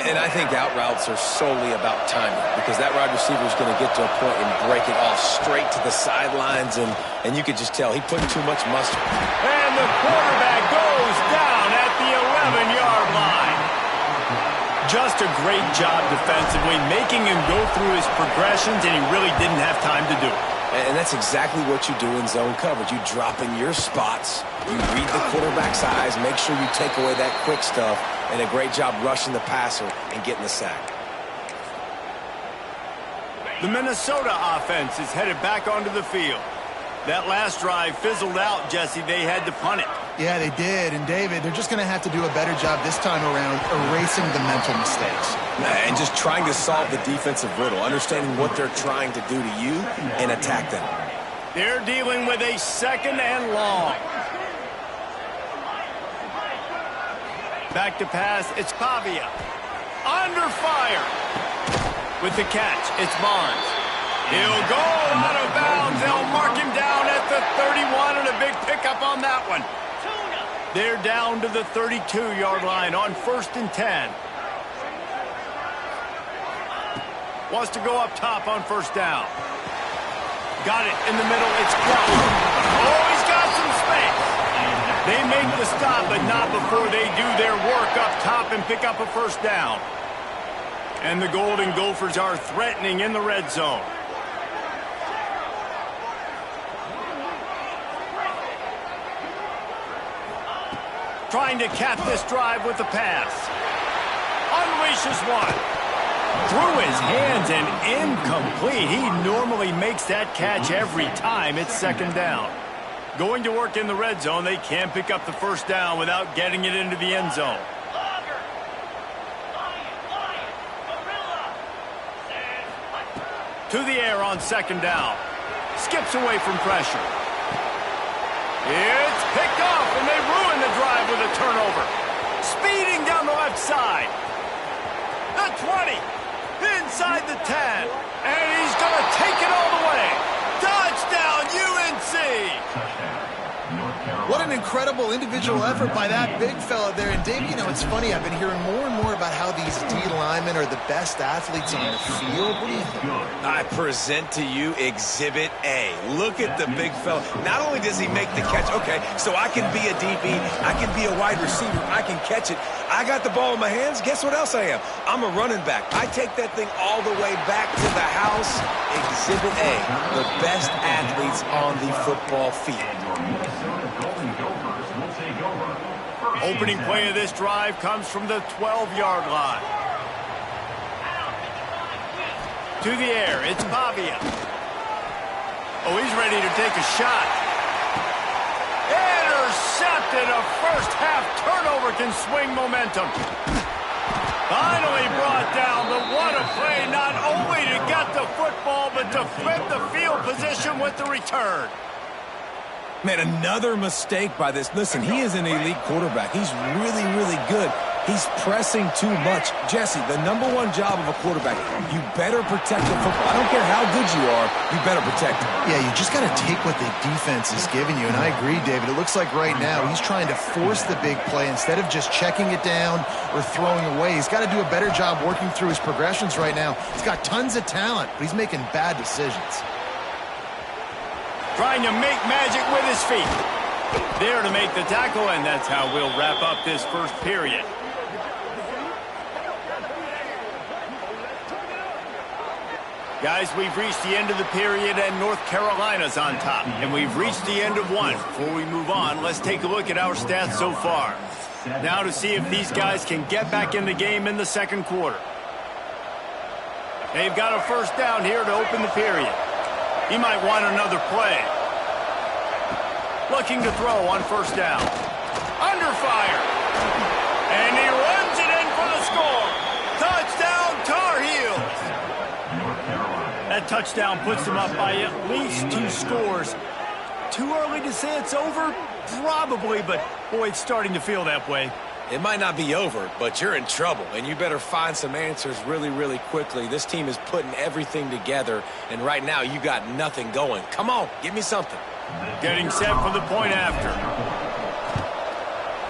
And I think out routes are solely about timing, because that wide receiver is going to get to a point and break it off straight to the sidelines, and you could just tell he put too much mustard. And the quarterback goes down at the 11-yard line. Just a great job defensively, making him go through his progressions, and he really didn't have time to do it. And that's exactly what you do in zone coverage. You drop in your spots, you read the quarterback's eyes, make sure you take away that quick stuff, and a great job rushing the passer and getting the sack. The Minnesota offense is headed back onto the field. That last drive fizzled out, Jesse. They had to punt it. Yeah, they did. And, David, they're just going to have to do a better job this time around erasing the mental mistakes. And just trying to solve the defensive riddle, understanding what they're trying to do to you and attack them. They're dealing with a 2nd and long. Back to pass, it's Pavia. Under fire. With the catch, it's Barnes. He'll go out of bounds. They'll mark him down at the 31, and a big pickup on that one. They're down to the 32-yard line on 1st and 10. Wants to go up top on 1st down. Got it in the middle. It's Crouch. Oh, he's got some space. They make the stop, but not before they do their work up top and pick up a 1st down. And the Golden Gophers are threatening in the red zone. Trying to cap this drive with the pass. Unleashes one. Through his hands and incomplete. He normally makes that catch every time. It's 2nd down. Going to work in the red zone. They can't pick up the 1st down without getting it into the end zone. To the air on 2nd down. Skips away from pressure. It's picked off, and they ruin the drive with a turnover. Speeding down the left side. The 20. Inside the 10. And he's going to take it all the way. Touchdown, UNC! What an incredible individual effort by that big fella there. And, Dave, you know, it's funny. I've been hearing more and more about how these D linemen are the best athletes on the field. What do you think? I present to you Exhibit A. Look at the big fella. Not only does he make the catch, okay, so I can be a DB, I can be a wide receiver, I can catch it. I got the ball in my hands. Guess what else I am? I'm a running back. I take that thing all the way back to the house. Exhibit A, the best athletes on the football field. Opening play of this drive comes from the 12-yard line. To the air, it's Pavia. Oh, he's ready to take a shot. Intercepted. A first-half turnover can swing momentum. Finally brought down, but what a play, not only to get the football, but to flip the field position with the return. Man, another mistake by this. Listen, he is an elite quarterback. He's really, really good. He's pressing too much. Jesse, the #1 job of a quarterback, you better protect the football. I don't care how good you are, you better protect it. Yeah, you just got to take what the defense is giving you. And I agree, David. It looks like right now he's trying to force the big play instead of just checking it down or throwing away. He's got to do a better job working through his progressions right now. He's got tons of talent, but he's making bad decisions. Trying to make magic with his feet. There to make the tackle, and that's how we'll wrap up this first period. Guys, we've reached the end of the period, and North Carolina's on top. And we've reached the end of one. Before we move on, let's take a look at our stats so far. Now to see if these guys can get back in the game in the second quarter. They've got a first down here to open the period. He might want another play. Looking to throw on first down. Under fire. And he runs it in for the score. Touchdown, Tar Heels. That touchdown puts them up by at least 2 scores. Too early to say it's over? Probably, but boy, it's starting to feel that way. It might not be over, but you're in trouble, and you better find some answers really, really quickly. This team is putting everything together, and right now you got nothing going. Come on, give me something. Getting set for the point after.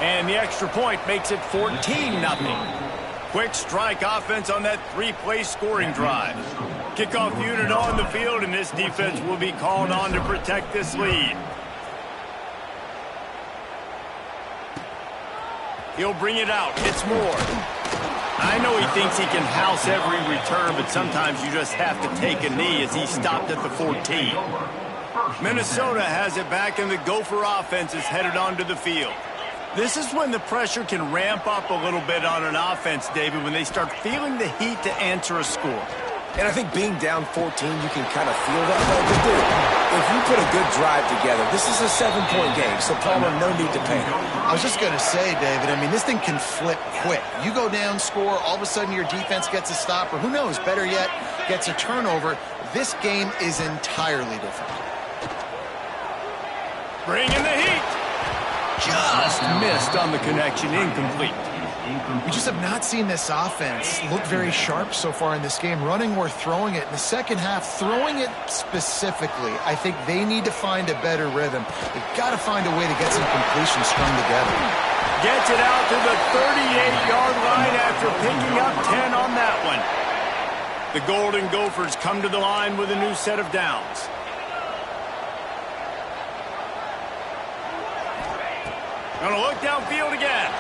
And the extra point makes it 14-0. Quick strike offense on that 3-play scoring drive. Kickoff unit on the field, and this defense will be called on to protect this lead. He'll bring it out. It's Moore. I know he thinks he can house every return, but sometimes you just have to take a knee as he stopped at the 14. Minnesota has it back, and the Gopher offense is headed onto the field. This is when the pressure can ramp up a little bit on an offense, David, when they start feeling the heat to answer a score. And I think being down 14, you can kind of feel that way. But, dude, if you put a good drive together, this is a 7-point game, so Palmer, no need to panic. I was just going to say, David, I mean, this thing can flip quick. You go down, score, all of a sudden your defense gets a stop, or who knows, better yet, gets a turnover. This game is entirely different. Bringing the heat. Just missed on the connection, incomplete. We just have not seen this offense look very sharp so far in this game, running or throwing it. In the second half, throwing it specifically, I think they need to find a better rhythm. They've got to find a way to get some completions strung together. Gets it out to the 38-yard line after picking up 10 on that one. The Golden Gophers come to the line with a new set of downs. Gonna look downfield again.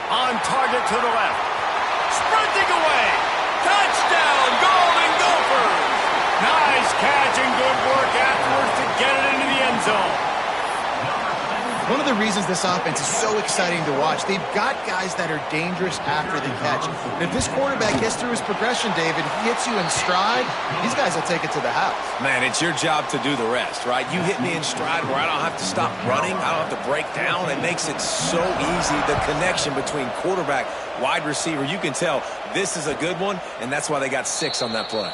On target to the left. Sprinting away. Touchdown, Golden Gophers. Nice catch and good work afterwards to get it into the end zone. One of the reasons this offense is so exciting to watch, they've got guys that are dangerous after the catch. And if this quarterback gets through his progression, David, he hits you in stride, these guys will take it to the house. Man, it's your job to do the rest, right? You hit me in stride where I don't have to stop running. I don't have to break down. It makes it so easy. The connection between quarterback, wide receiver, you can tell this is a good one, and that's why they got 6 on that play.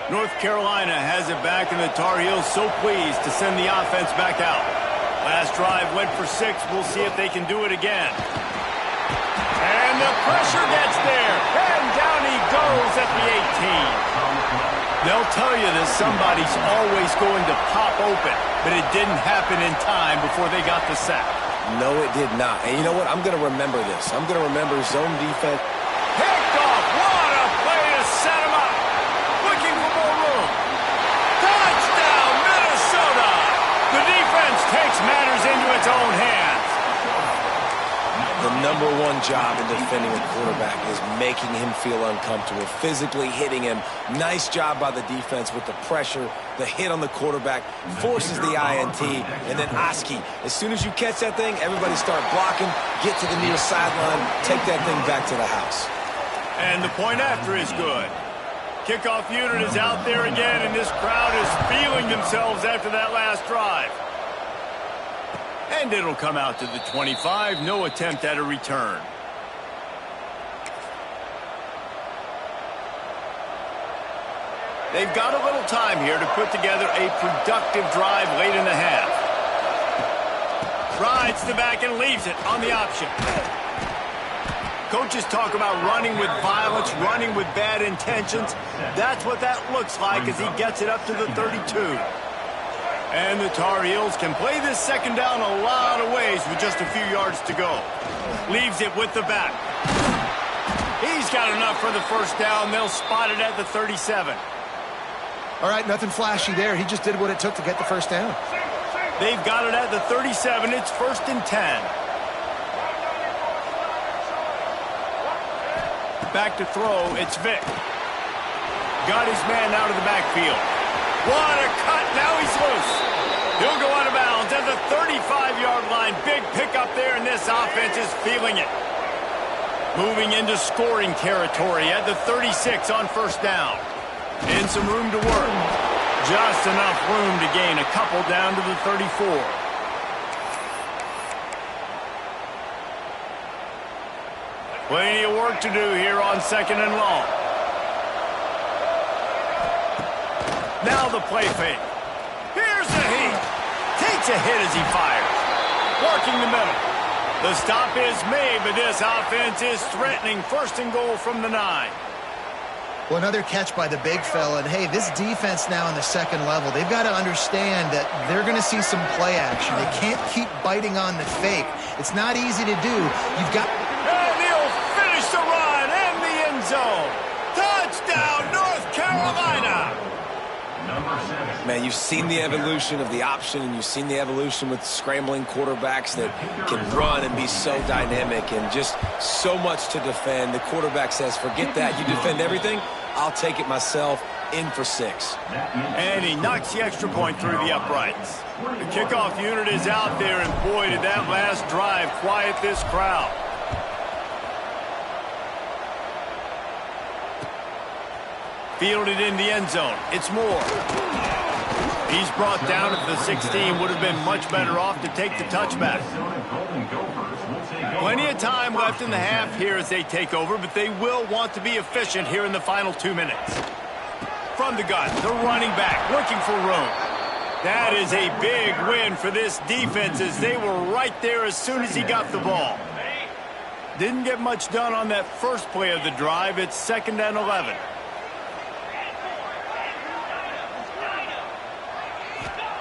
North Carolina has it back, and the Tar Heels so pleased to send the offense back out. Last drive went for 6. We'll see if they can do it again. And the pressure gets there. And down he goes at the 18. They'll tell you that somebody's always going to pop open, but it didn't happen in time before they got the sack. No, it did not. And you know what? I'm going to remember this. I'm going to remember zone defense. Picked off. What a play to set him up. Looking for more room. Touchdown, Minnesota. The defense takes matters into its own hands. The #1 job in defending a quarterback is making him feel uncomfortable, physically hitting him. Nice job by the defense with the pressure, the hit on the quarterback, forces the INT, and then Oski. As soon as you catch that thing, everybody start blocking, get to the near sideline, take that thing back to the house. And the point after is good. Kickoff unit is out there again, and this crowd is feeling themselves after that last drive. And it'll come out to the 25. No attempt at a return. They've got a little time here to put together a productive drive late in the half. Rides the back and leaves it on the option. Coaches talk about running with violence, running with bad intentions. That's what that looks like as he gets it up to the 32. And the Tar Heels can play this second down a lot of ways with just a few yards to go. Leaves it with the back. He's got enough for the first down. They'll spot it at the 37. All right, nothing flashy there. He just did what it took to get the first down. They've got it at the 37. It's 1st and 10. Back to throw. It's Vick. Got his man out of the backfield. What a cut. Now he's loose. He'll go out of bounds at the 35-yard line. Big pickup there, and this offense is feeling it. Moving into scoring territory at the 36 on first down. And some room to work. Just enough room to gain a couple down to the 34. Plenty of work to do here on 2nd and long. Now the play fake. Here's the heat. Takes a hit as he fires. Working the middle. The stop is made, but this offense is threatening 1st and goal from the 9. Well, another catch by the big fella. And, hey, this defense now in the second level, they've got to understand that they're going to see some play action. They can't keep biting on the fake. It's not easy to do. You've got... And he'll finish the run in the end zone. Touchdown, North Carolina. Man, you've seen the evolution of the option, and you've seen the evolution with scrambling quarterbacks that can run and be so dynamic and just so much to defend. The quarterback says, forget that. You defend everything, I'll take it myself. In for 6. And he knocks the extra point through the uprights. The kickoff unit is out there, and boy, did that last drive quiet this crowd. Fielded in the end zone. It's Moore. He's brought down at the 16. Would have been much better off to take the touchback. Plenty of time left in the half here as they take over, but they will want to be efficient here in the final 2 minutes. From the gun, the running back looking for room. That is a big win for this defense as they were right there as soon as he got the ball. Didn't get much done on that first play of the drive. It's 2nd and 11.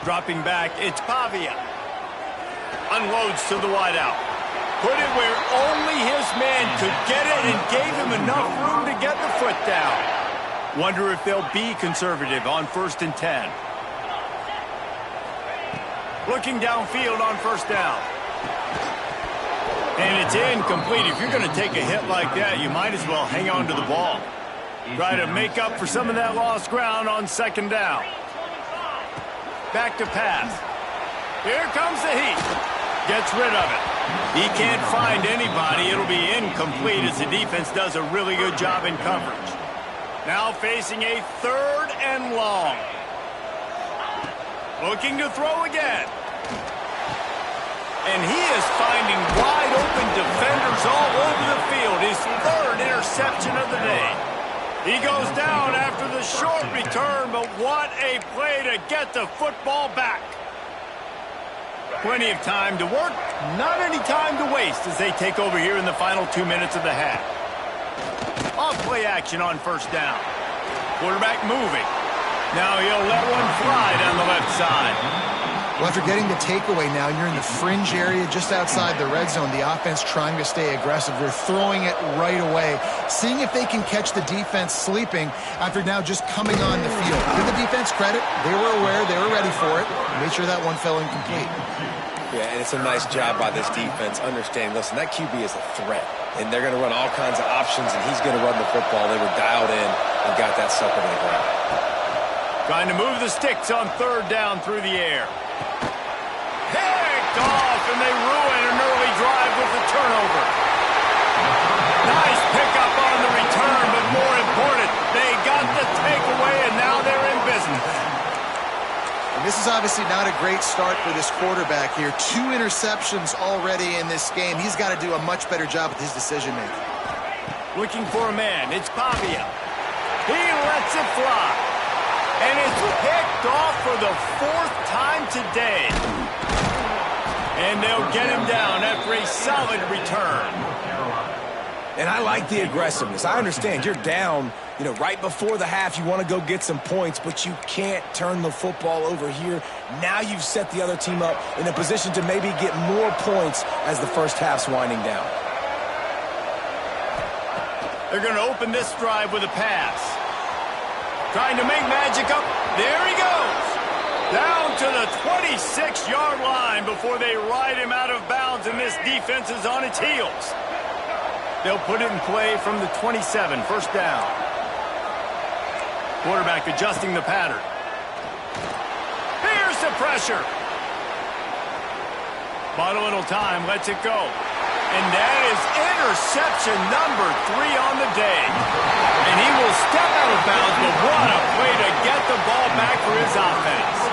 Dropping back, it's Pavia. Unloads to the wideout. Put it where only his man could get it and gave him enough room to get the foot down. Wonder if they'll be conservative on 1st and 10. Looking downfield on 1st down. And it's incomplete. If you're going to take a hit like that, you might as well hang on to the ball. Try to make up for some of that lost ground on 2nd down. Back to pass. Here comes the heat. Gets rid of it. He can't find anybody. It'll be incomplete as the defense does a really good job in coverage. Now facing a 3rd and long. Looking to throw again. And he is finding wide open defenders all over the field. His 3rd interception of the day. He goes down after the short return, but what a play to get the football back. Plenty of time to work, not any time to waste as they take over here in the final 2 minutes of the half. Off play action on 1st down. Quarterback moving. Now he'll let one fly down the left side. Well, after getting the takeaway now, you're in the fringe area just outside the red zone. The offense trying to stay aggressive. They're throwing it right away, seeing if they can catch the defense sleeping after now just coming on the field. Give the defense credit. They were aware. They were ready for it. Made sure that one fell incomplete. Yeah, and it's a nice job by this defense. Understand, listen, that QB is a threat, and they're going to run all kinds of options, and he's going to run the football. They were dialed in and got that sucker to the ground. Trying to move the sticks on 3rd down through the air. Picked off, and they ruin an early drive with the turnover. Nice pickup on the return, but more important, they got the takeaway, and now they're in business. And this is obviously not a great start for this quarterback here. 2 interceptions already in this game. He's got to do a much better job with his decision-making. Looking for a man. It's Pavia. He lets it fly. And it's picked off for the 4th time today. And they'll get him down after a solid return. And I like the aggressiveness. I understand you're down, right before the half. You want to go get some points, but you can't turn the football over here. Now you've set the other team up in a position to maybe get more points as the first half's winding down. They're going to open this drive with a pass. Trying to make magic up. There he goes. Down to the 26-yard line before they ride him out of bounds, and this defense is on its heels. They'll put it in play from the 27, 1st down. Quarterback adjusting the pattern. Here's the pressure. Bought a little time, lets it go. And that is interception number 3 on the day. And he will step out of bounds, but what a play to get the ball back for his offense.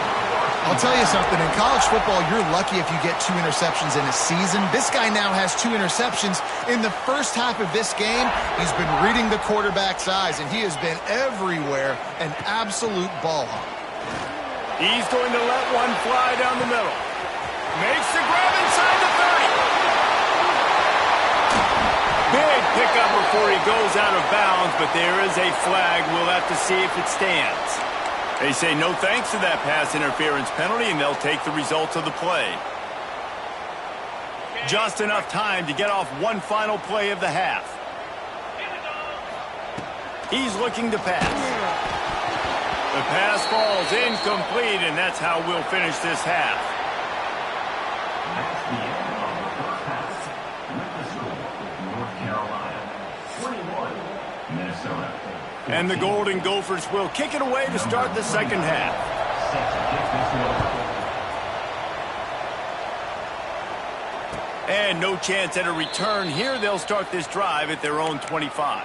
I'll tell you something. In college football, you're lucky if you get 2 interceptions in a season. This guy now has 2 interceptions. In the first half of this game, he's been reading the quarterback's eyes, and he has been everywhere, an absolute ball hawk. He's going to let one fly down the middle. Makes the grab inside the 30. Big pickup before he goes out of bounds, but there is a flag. We'll have to see if it stands. They say no thanks to that pass interference penalty, and they'll take the results of the play. Just enough time to get off one final play of the half. He's looking to pass. The pass falls incomplete, and that's how we'll finish this half. That's the end of the first half. With the score, North Carolina 21, Minnesota. And the Golden Gophers will kick it away to start the second half. Set to kick this one. And no chance at a return here. They'll start this drive at their own 25.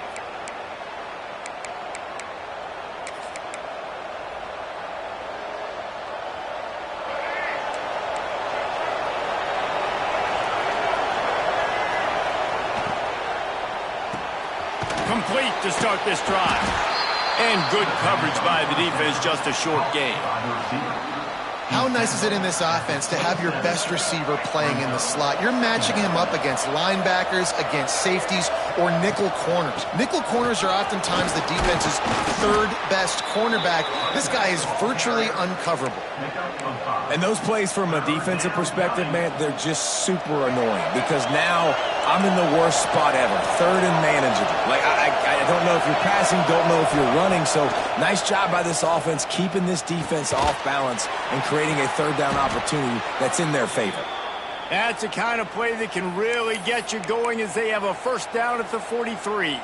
Complete to start this drive. And good coverage by the defense, just a short gain. How nice is it in this offense to have your best receiver playing in the slot? You're matching him up against linebackers, against safeties, or nickel corners. Nickel corners are oftentimes the defense's third best cornerback. This guy is virtually uncoverable. And those plays from a defensive perspective, man, they're just super annoying because now I'm in the worst spot ever, third and manageable. Like, I don't know if you're passing, don't know if you're running, so nice job by this offense keeping this defense off balance and creating a third down opportunity that's in their favor. That's the kind of play that can really get you going as they have a first down at the 43.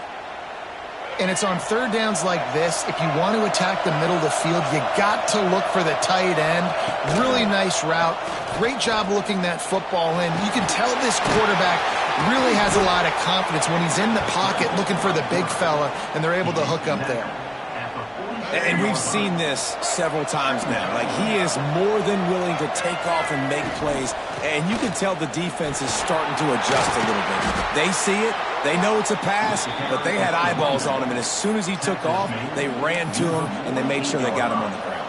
And it's on third downs like this, if you want to attack the middle of the field, you got to look for the tight end. Really nice route. Great job looking that football in. You can tell this quarterback really has a lot of confidence when he's in the pocket looking for the big fella, and they're able to hook up there. And we've seen this several times now. Like, he is more than willing to take off and make plays, and you can tell the defense is starting to adjust a little bit. They see it, they know it's a pass, but they had eyeballs on him, and as soon as he took off, they ran to him, and they made sure they got him on the ground.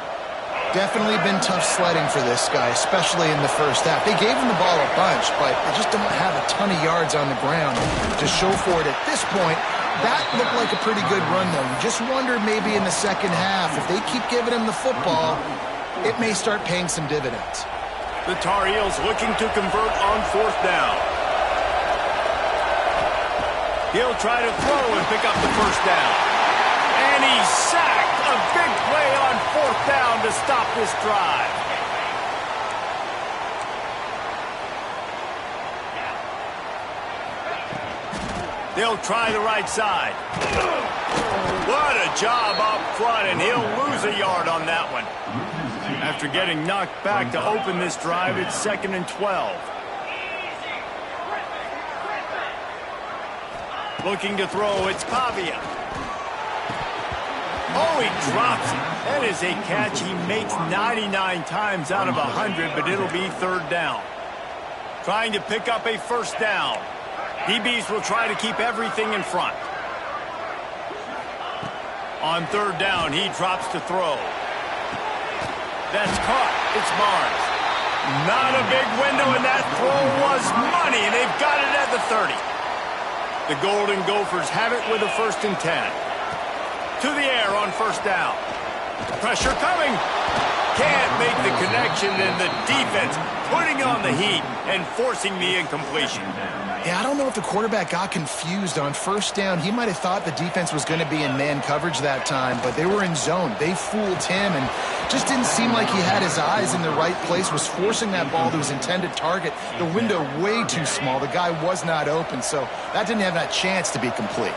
Definitely been tough sledding for this guy, especially in the first half. They gave him the ball a bunch, but they just don't have a ton of yards on the ground to show for it at this point. That looked like a pretty good run, though. You just wonder maybe in the second half, if they keep giving him the football, it may start paying some dividends. The Tar Heels looking to convert on fourth down. He'll try to throw and pick up the first down. And he's sacked. A big play on fourth down to stop this drive. They'll try the right side. What a job up front, and he'll lose a yard on that one. After getting knocked back to open this drive, it's 2nd and 12. Looking to throw, it's Pavia. Oh, he drops it. That is a catch he makes 99 times out of 100, but it'll be third down. Trying to pick up a first down. DBs will try to keep everything in front. On third down, he drops to throw. That's caught. It's Barnes. Not a big window, and that throw was money, and they've got it at the 30. The Golden Gophers have it with a 1st and 10. To the air on first down. Pressure coming. Can't make the connection, and the defense putting on the heat and forcing the incompletion. Yeah, I don't know if the quarterback got confused on first down. He might have thought the defense was going to be in man coverage that time, but they were in zone. They fooled him and just didn't seem like he had his eyes in the right place, was forcing that ball to his intended target. The window way too small. The guy was not open, so that didn't have that chance to be complete.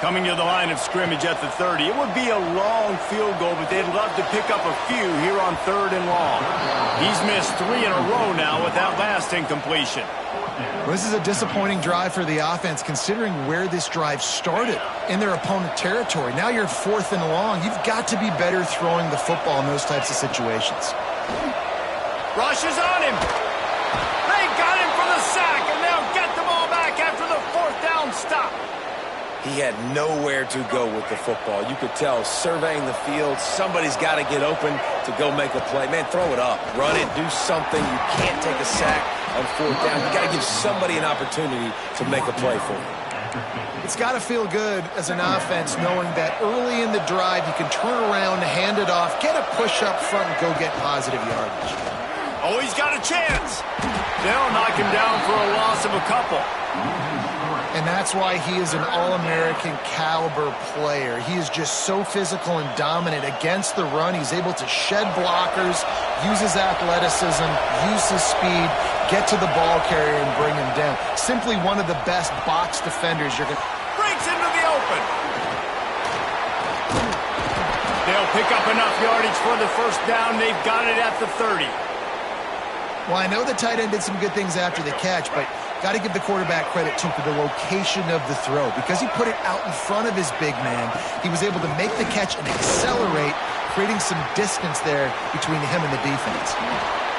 Coming to the line of scrimmage at the 30. It would be a long field goal, but they'd love to pick up a few here on 3rd and long. He's missed 3 in a row now with that last incompletion. Well, this is a disappointing drive for the offense, considering where this drive started in their opponent territory. Now you're 4th and long. You've got to be better throwing the football in those types of situations. Rush is on him. They got him for the sack, and they'll get the ball back after the 4th down stop. He had nowhere to go with the football. You could tell, surveying the field, somebody's got to get open to go make a play. Man, throw it up, run it, do something. You can't take a sack on 4th down. You got to give somebody an opportunity to make a play for you. It's got to feel good as an offense knowing that early in the drive you can turn around, hand it off, get a push up front, and go get positive yardage. Oh, he's got a chance. They'll knock him down for a loss of a couple. And that's why he is an All-American caliber player. He is just so physical and dominant against the run. He's able to shed blockers, use his athleticism, use his speed, get to the ball carrier and bring him down. Simply one of the best box defenders you're going to... Breaks into the open. They'll pick up enough yardage for the first down. They've got it at the 30. Well, I know the tight end did some good things after the catch, but got to give the quarterback credit, too, for the location of the throw. Because he put it out in front of his big man, he was able to make the catch and accelerate, creating some distance there between him and the defense.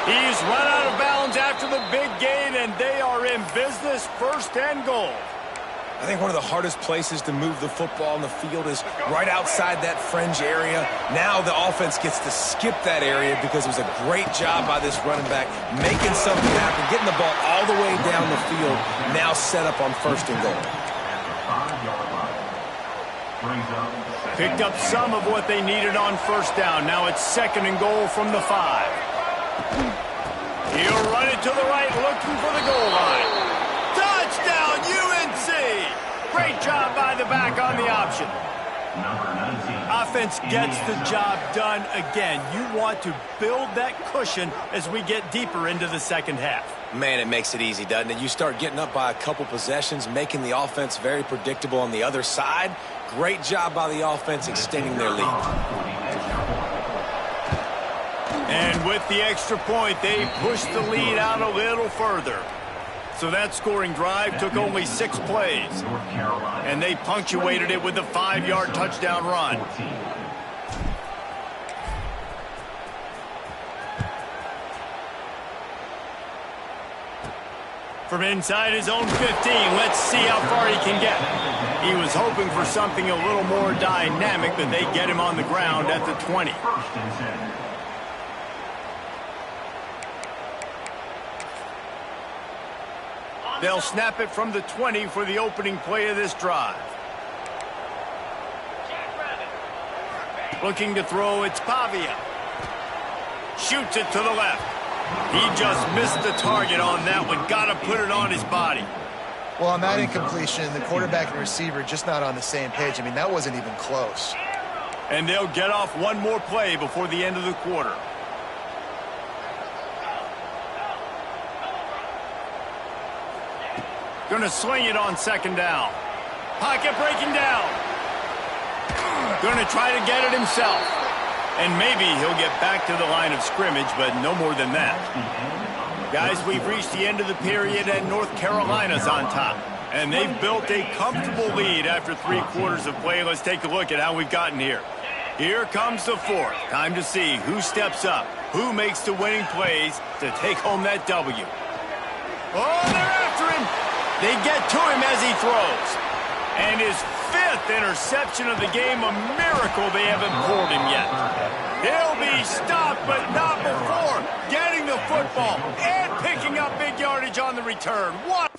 He's run out of bounds after the big gain, and they are in business, 1st and goal. I think one of the hardest places to move the football on the field is right outside that fringe area. Now the offense gets to skip that area because it was a great job by this running back making something happen, getting the ball all the way down the field, now set up on 1st and goal. Picked up some of what they needed on 1st down. Now it's 2nd and goal from the 5. He'll run it to the right, looking for the goal line. Touchdown, UNC! Great job by the back on the option. Offense gets the job done again. You want to build that cushion as we get deeper into the 2nd half. Man, it makes it easy, doesn't it? You start getting up by a couple possessions, making the offense very predictable on the other side. Great job by the offense extending their lead. And with the extra point, they pushed the lead out a little further. So that scoring drive took only 6 plays. And they punctuated it with a 5-yard touchdown run. From inside his own 15, let's see how far he can get. He was hoping for something a little more dynamic, but they get him on the ground at the 20. They'll snap it from the 20 for the opening play of this drive. Looking to throw, it's Pavia. Shoots it to the left. He just missed the target on that one. Got to put it on his body. Well, on that incompletion, the quarterback and receiver just not on the same page. I mean, that wasn't even close. And they'll get off one more play before the end of the quarter. Going to swing it on 2nd down. Pocket breaking down. Going to try to get it himself. And maybe he'll get back to the line of scrimmage, but no more than that. Guys, we've reached the end of the period, and North Carolina's on top. And they've built a comfortable lead after 3 quarters of play. Let's take a look at how we've gotten here. Here comes the 4th. Time to see who steps up, who makes the winning plays to take home that W. Oh, they're after him. They get to him as he throws. And his 5th interception of the game, a miracle they haven't pulled him yet. He'll be stopped, but not before getting the football and picking up big yardage on the return. What?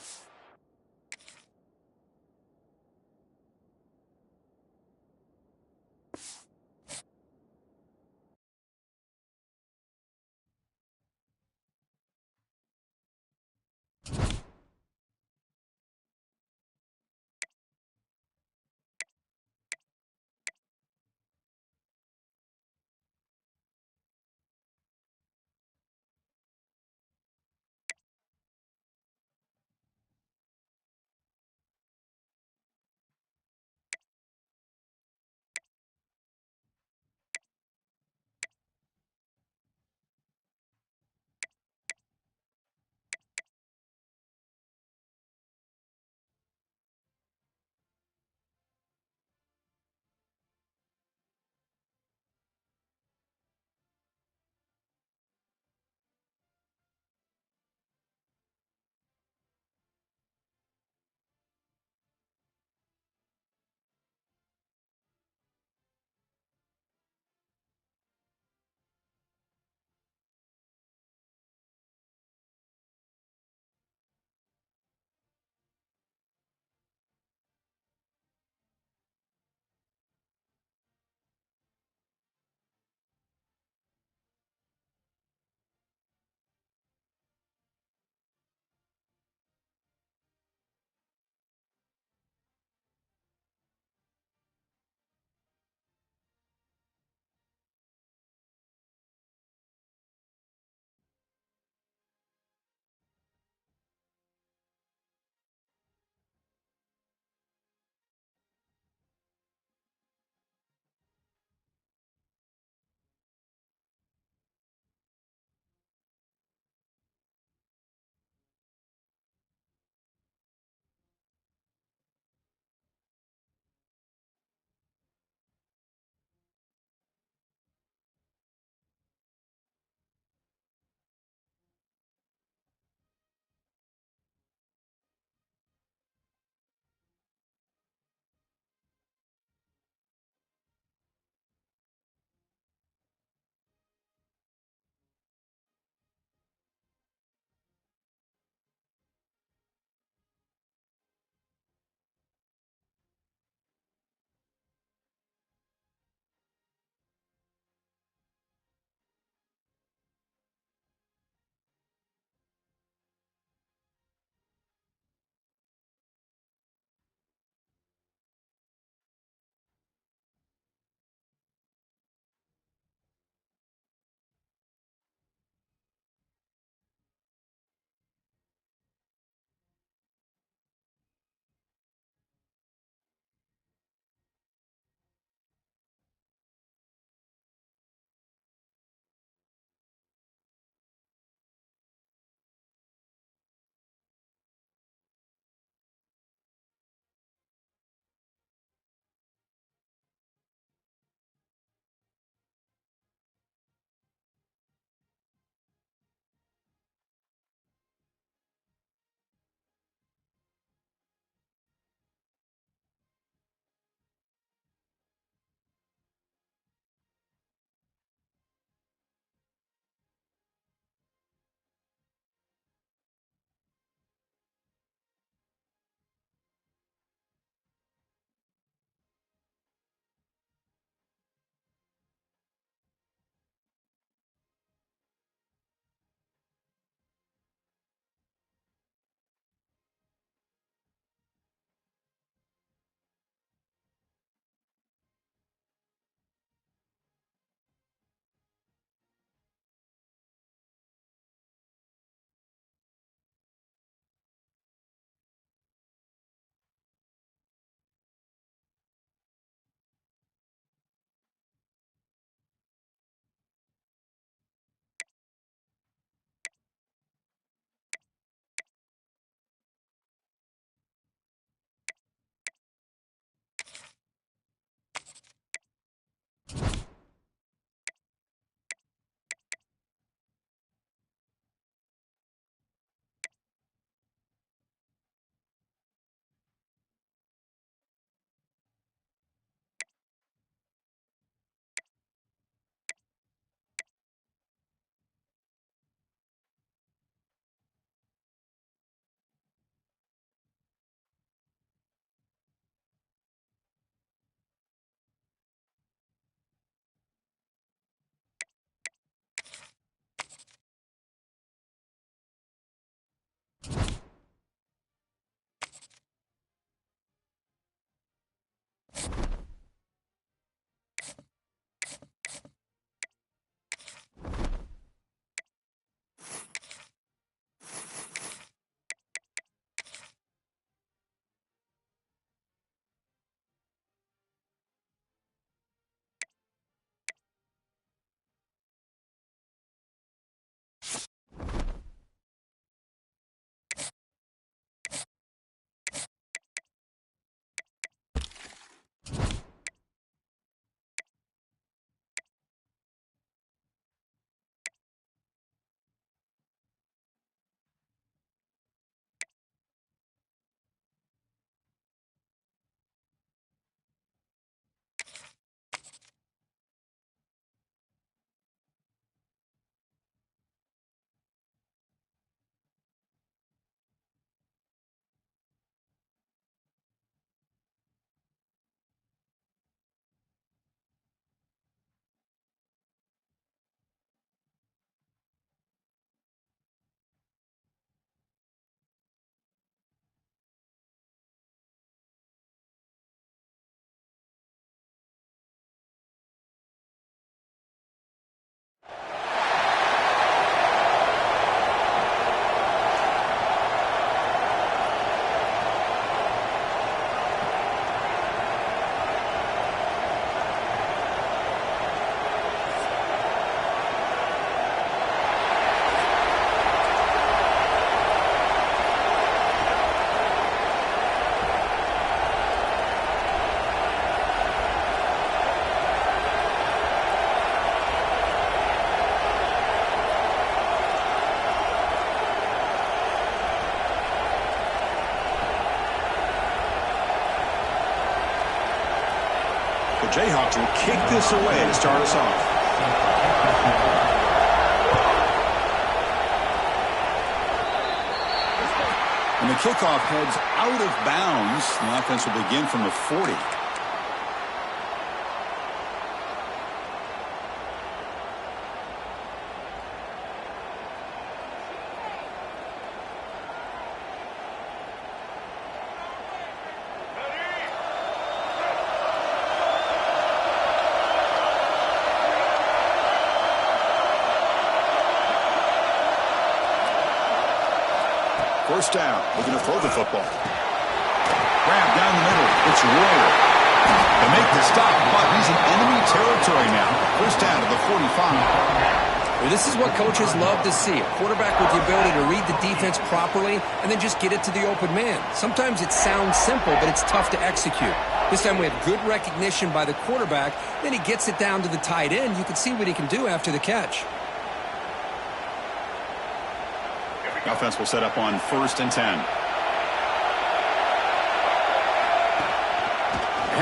The Jayhawks will kick this away to start us off. And the kickoff heads out of bounds. The offense will begin from the 40. First down, looking to throw the football. Grab down the middle. It's Royer. They make the stop, but he's in enemy territory now. First down to the 45. Well, this is what coaches love to see. A quarterback with the ability to read the defense properly and then just get it to the open man. Sometimes it sounds simple, but it's tough to execute. This time we have good recognition by the quarterback. Then he gets it down to the tight end. You can see what he can do after the catch. The offense will set up on 1st and 10.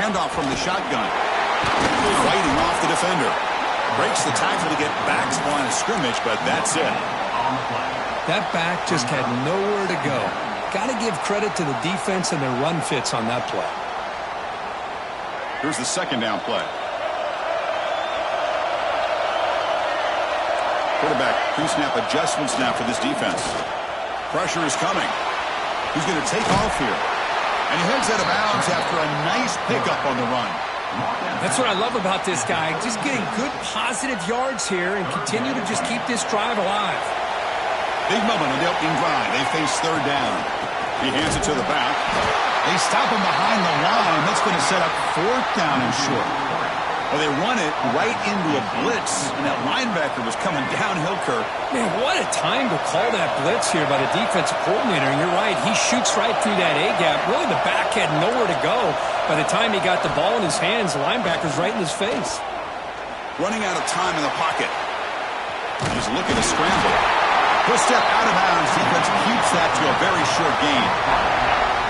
Handoff from the shotgun. Fighting off the defender. Breaks the tackle to get back to the line of scrimmage, but that's it. That back just had nowhere to go. Got to give credit to the defense and their run fits on that play. Here's the second down play. Quarterback pre-snap adjustments now for this defense. Pressure is coming. He's going to take off here. And he heads out of bounds after a nice pickup on the run. That's what I love about this guy. Just getting good positive yards here and continue to just keep this drive alive. Big moment on the opening drive. They face 3rd down. He hands it to the back. They stop him behind the line. That's going to set up 4th down and short. Well, they run it right into a blitz, and that linebacker was coming downhill, Kirk. Man, what a time to call that blitz here by the defensive coordinator. And you're right, he shoots right through that A-gap. Really, the back had nowhere to go. By the time he got the ball in his hands, the linebacker's right in his face. Running out of time in the pocket. He's looking to scramble. He'll step out of bounds. Defense keeps that to a very short gain.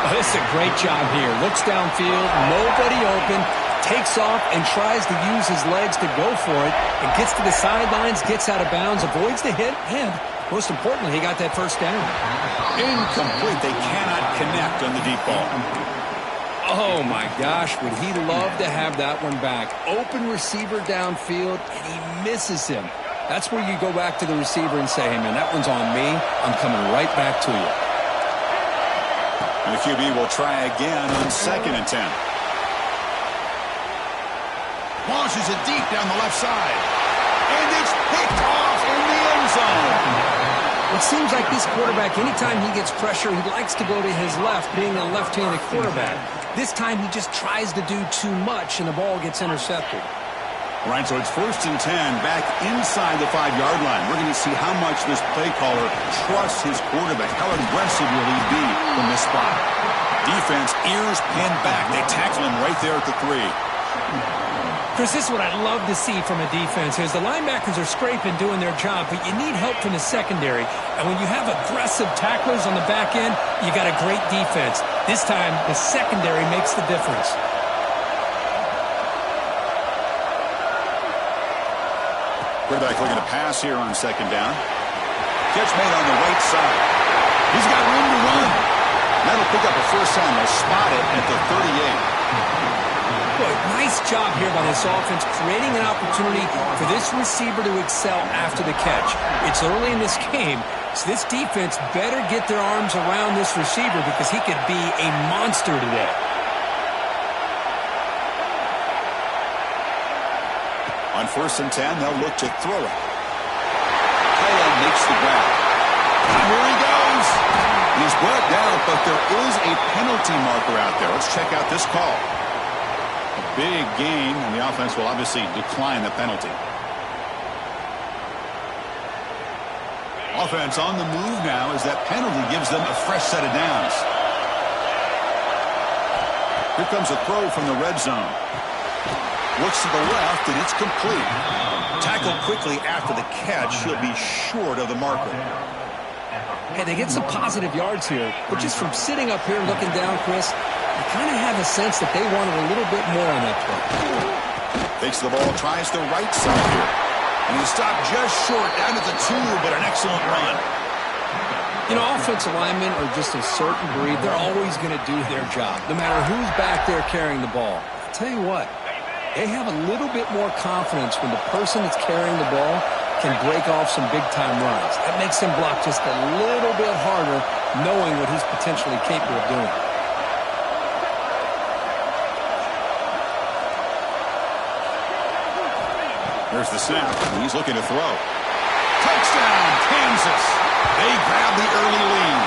Oh, this is a great job here. Looks downfield, nobody open. Takes off and tries to use his legs to go for it and gets to the sidelines, gets out of bounds, avoids the hit, and most importantly, he got that first down. Incomplete. They cannot connect on the deep ball. Oh, my gosh, would he love to have that one back. Open receiver downfield, and he misses him. That's where you go back to the receiver and say, hey, man, that one's on me. I'm coming right back to you. And the QB will try again on 2nd and 10. Launches it deep down the left side. And it's picked off in the end zone. It seems like this quarterback, anytime he gets pressure, he likes to go to his left, being a left-handed quarterback. This time he just tries to do too much, and the ball gets intercepted. Right, so it's 1st and 10, back inside the 5-yard line. We're going to see how much this play caller trusts his quarterback. How aggressive will he be from this spot? Defense, ears pinned back. They tackle him right there at the 3. Chris, this is what I love to see from a defense is the linebackers are scraping, doing their job, but you need help from the secondary. And when you have aggressive tacklers on the back end, you got a great defense. This time, the secondary makes the difference. Quarterback looking to pass here on 2nd down. Catch made on the right side. He's got room to run. That'll pick up a first down. They'll spot it at the 38. Boy, nice job here by this offense, creating an opportunity for this receiver to excel after the catch. It's early in this game, so this defense better get their arms around this receiver because he could be a monster today. On 1st and 10, they'll look to throw it. Kyle makes the grab. And here he goes. He's brought down, but there is a penalty marker out there. Let's check out this call. Big gain, and the offense will obviously decline the penalty. Offense on the move now as that penalty gives them a fresh set of downs. Here comes a throw from the red zone. Looks to the left, and it's complete. Tackled quickly after the catch. He'll be short of the marker. Hey, they get some positive yards here, but just from sitting up here looking down, Chris, I kind of have a sense that they wanted a little bit more on that play. Takes the ball, tries the right side here. And he stopped just short, down at the 2, but an excellent run. You know, offensive linemen are just a certain breed. They're always going to do their job, no matter who's back there carrying the ball. I'll tell you what, they have a little bit more confidence when the person that's carrying the ball can break off some big-time runs. That makes him block just a little bit harder, knowing what he's potentially capable of doing. There's the snap. He's looking to throw. Touchdown, Kansas. They grab the early lead.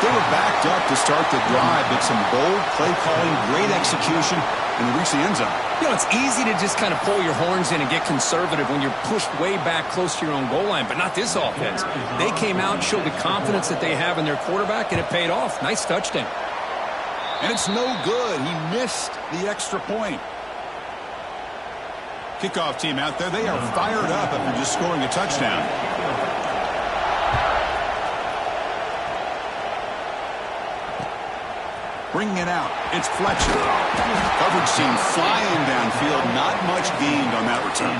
They were backed up to start the drive, but some bold play calling, great execution, and they reach the end zone. You know, it's easy to just kind of pull your horns in and get conservative when you're pushed way back close to your own goal line, but not this offense. They came out, showed the confidence that they have in their quarterback, and it paid off. Nice touchdown. And it's no good. He missed the extra point. Kickoff team out there, they are fired up after just scoring a touchdown. Bringing it out, it's Fletcher. Coverage team flying downfield, not much gained on that return.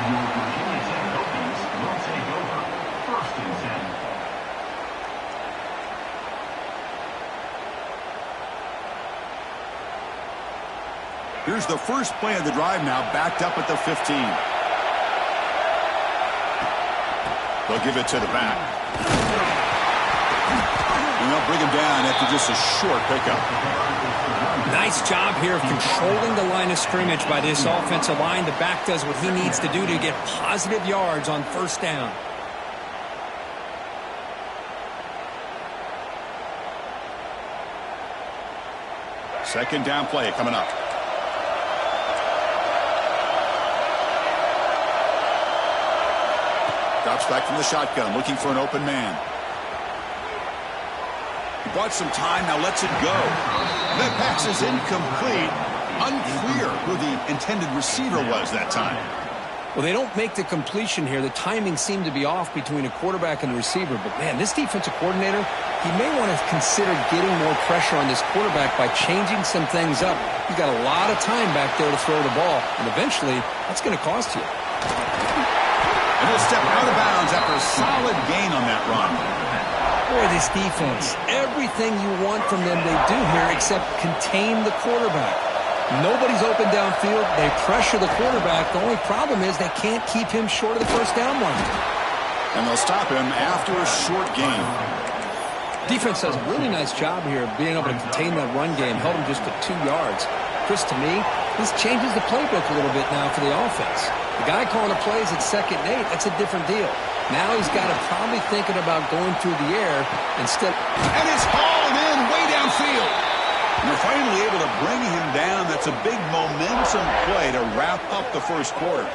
Here's the first play of the drive now, backed up at the 15. They'll give it to the back. And they'll bring him down after just a short pickup. Nice job here of controlling the line of scrimmage by this offensive line. The back does what he needs to do to get positive yards on first down. Second down play coming up. Drops back from the shotgun, looking for an open man. He bought some time, now lets it go. That pass is incomplete. Unclear who the intended receiver was that time. Well, they don't make the completion here. The timing seemed to be off between a quarterback and a receiver. But, man, this defensive coordinator, he may want to consider getting more pressure on this quarterback by changing some things up. You've got a lot of time back there to throw the ball, and eventually that's going to cost you. And he'll step out of bounds after a solid gain on that run. Boy, this defense, everything you want from them they do here except contain the quarterback. Nobody's open downfield. They pressure the quarterback. The only problem is they can't keep him short of the first down line. And they'll stop him after a short gain. Defense does a really nice job here of being able to contain that run game, held him just to 2 yards. Chris, to me, this changes the playbook a little bit now for the offense. The guy calling the plays at 2nd and 8, that's a different deal. Now he's got to probably thinking about going through the air instead. And it's hauled in way downfield. And they're finally able to bring him down. That's a big momentum play to wrap up the first quarter.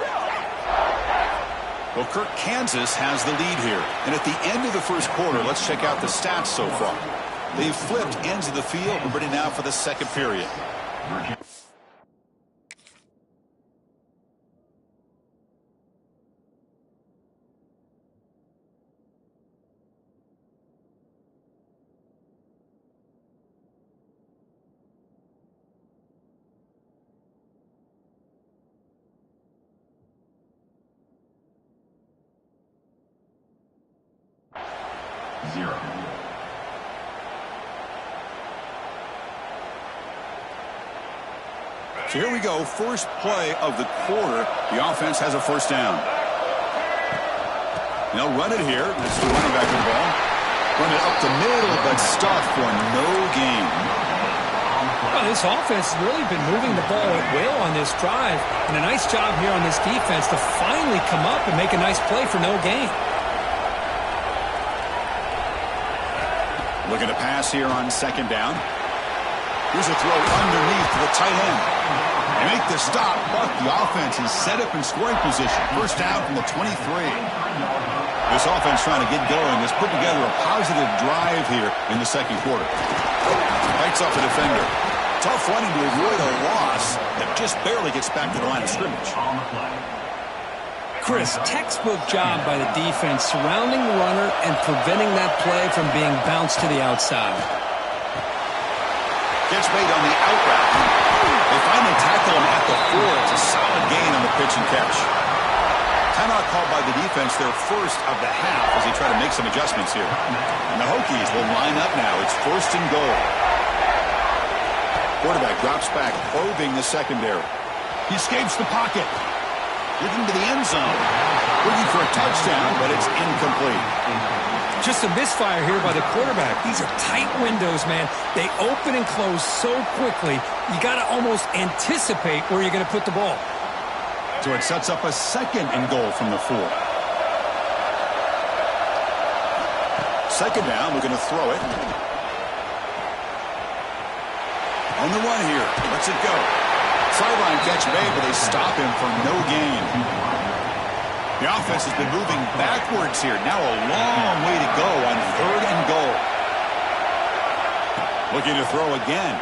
Well, Kirk, Kansas has the lead here. And at the end of the first quarter, let's check out the stats so far. They've flipped ends of the field. We're ready now for the second period. So here we go, first play of the quarter. The offense has a first down. They'll run it here. This is the running back of the ball. Run it up the middle, but stuffed for no gain. Well, this offense has really been moving the ball at will on this drive. And a nice job here on this defense to finally come up and make a nice play for no gain. Looking to pass here on second down. Here's a throw underneath to the tight end. They make the stop, but the offense is set up in scoring position. First down from the 23. This offense trying to get going has put together a positive drive here in the second quarter. Bites off the defender. Tough running to avoid a loss that just barely gets back to the line of scrimmage. Chris, textbook job by the defense surrounding the runner and preventing that play from being bounced to the outside. Gets made on the out route. They finally tackle him at the 4. It's a solid gain on the pitch and catch. Timeout called by the defense, their first of the half, as they try to make some adjustments here. And the Hokies will line up now. It's 1st and goal. Quarterback drops back, probing the secondary. He escapes the pocket. Looking to the end zone. Looking for a touchdown, but it's incomplete. Just a misfire here by the quarterback. These are tight windows, man. They open and close so quickly, you got to almost anticipate where you're going to put the ball. So it sets up a 2nd and goal from the 4. 2nd down, looking to throw it. On the run here, lets it go. Sideline catch made, but they stop him for no gain. The offense has been moving backwards here. Now a long way to go on 3rd and goal. Looking to throw again.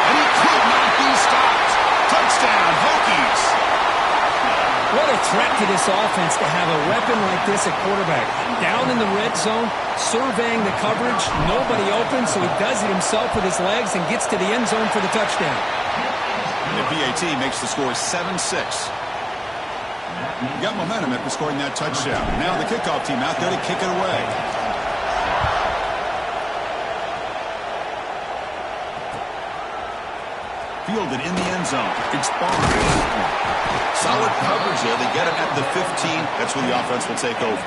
And he could not be stopped. Touchdown, Hokies. What a threat to this offense to have a weapon like this at quarterback. Down in the red zone, surveying the coverage, nobody open, so he does it himself with his legs and gets to the end zone for the touchdown. And the PAT makes the score 7-6. Got momentum after scoring that touchdown. Now the kickoff team out there to kick it away. Fielded in the end zone. It's Barnes. Solid coverage there. They get him at the 15. That's where the offense will take over.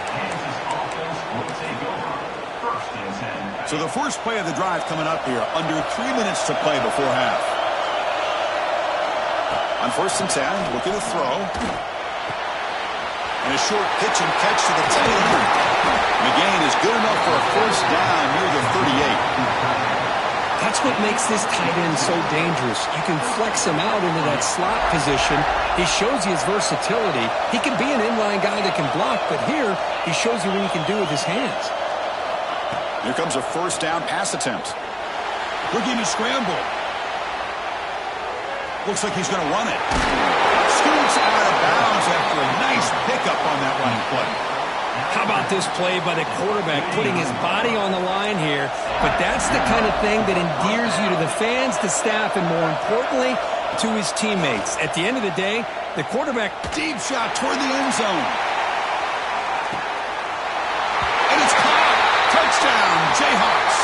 So the first play of the drive coming up here. Under 3 minutes to play before half. On 1st and 10, looking to throw. And a short pitch and catch to the tight end. And the gain is good enough for a 1st down near the 38. That's what makes this tight end so dangerous. You can flex him out into that slot position. He shows you his versatility. He can be an inline guy that can block, but here he shows you what he can do with his hands. Here comes a 1st down pass attempt. Looking to scramble. Looks like he's going to run it. Scoots out of bounds after a nice pickup on that running play. How about this play by the quarterback, putting his body on the line here? But that's the kind of thing that endears you to the fans, the staff, and more importantly, to his teammates. At the end of the day, the quarterback... Deep shot toward the end zone. And it's caught. Touchdown, Jayhawks.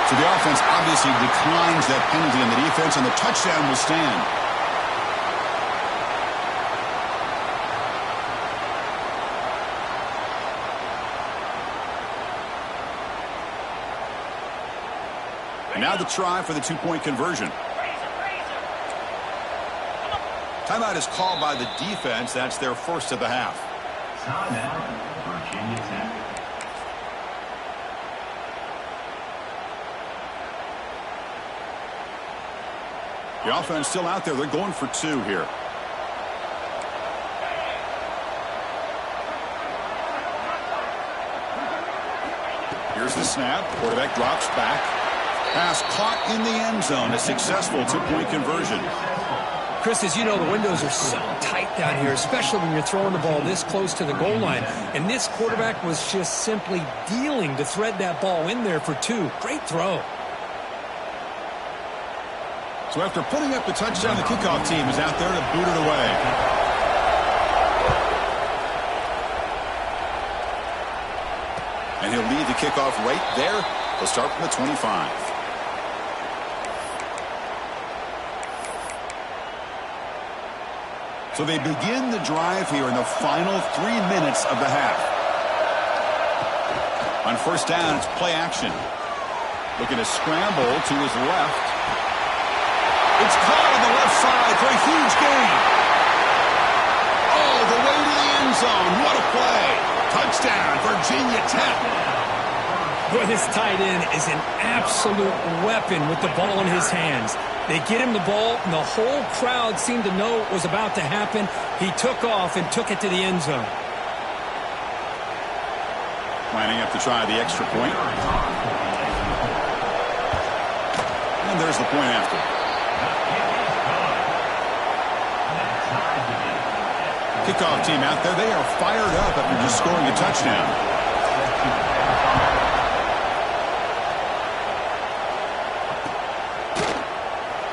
So the offense obviously declines that penalty on the defense, and the touchdown will stand. And now the try for the 2-point conversion. Timeout is called by the defense. That's their 1st of the half. Timeout, Virginia Tech. The offense still out there. They're going for 2 here. Here's the snap. Quarterback drops back. Pass caught in the end zone. A successful 2-point conversion. Chris, as you know, the windows are so tight down here, especially when you're throwing the ball this close to the goal line. And this quarterback was just simply dealing to thread that ball in there for 2. Great throw. So after putting up the touchdown, the kickoff team is out there to boot it away. And he'll lead the kickoff right there. They'll start from the 25. So they begin the drive here in the final 3 minutes of the half. On 1st down, it's play action. Looking to scramble to his left. It's caught on the left side for a huge gain. All the way to the end zone. What a play. Touchdown, Virginia Tech. Boy, this tight end is an absolute weapon with the ball in his hands. They get him the ball, and the whole crowd seemed to know what was about to happen. He took off and took it to the end zone. Lining up to try the extra point. And there's the point after. Kickoff team out there, they are fired up after just scoring a touchdown.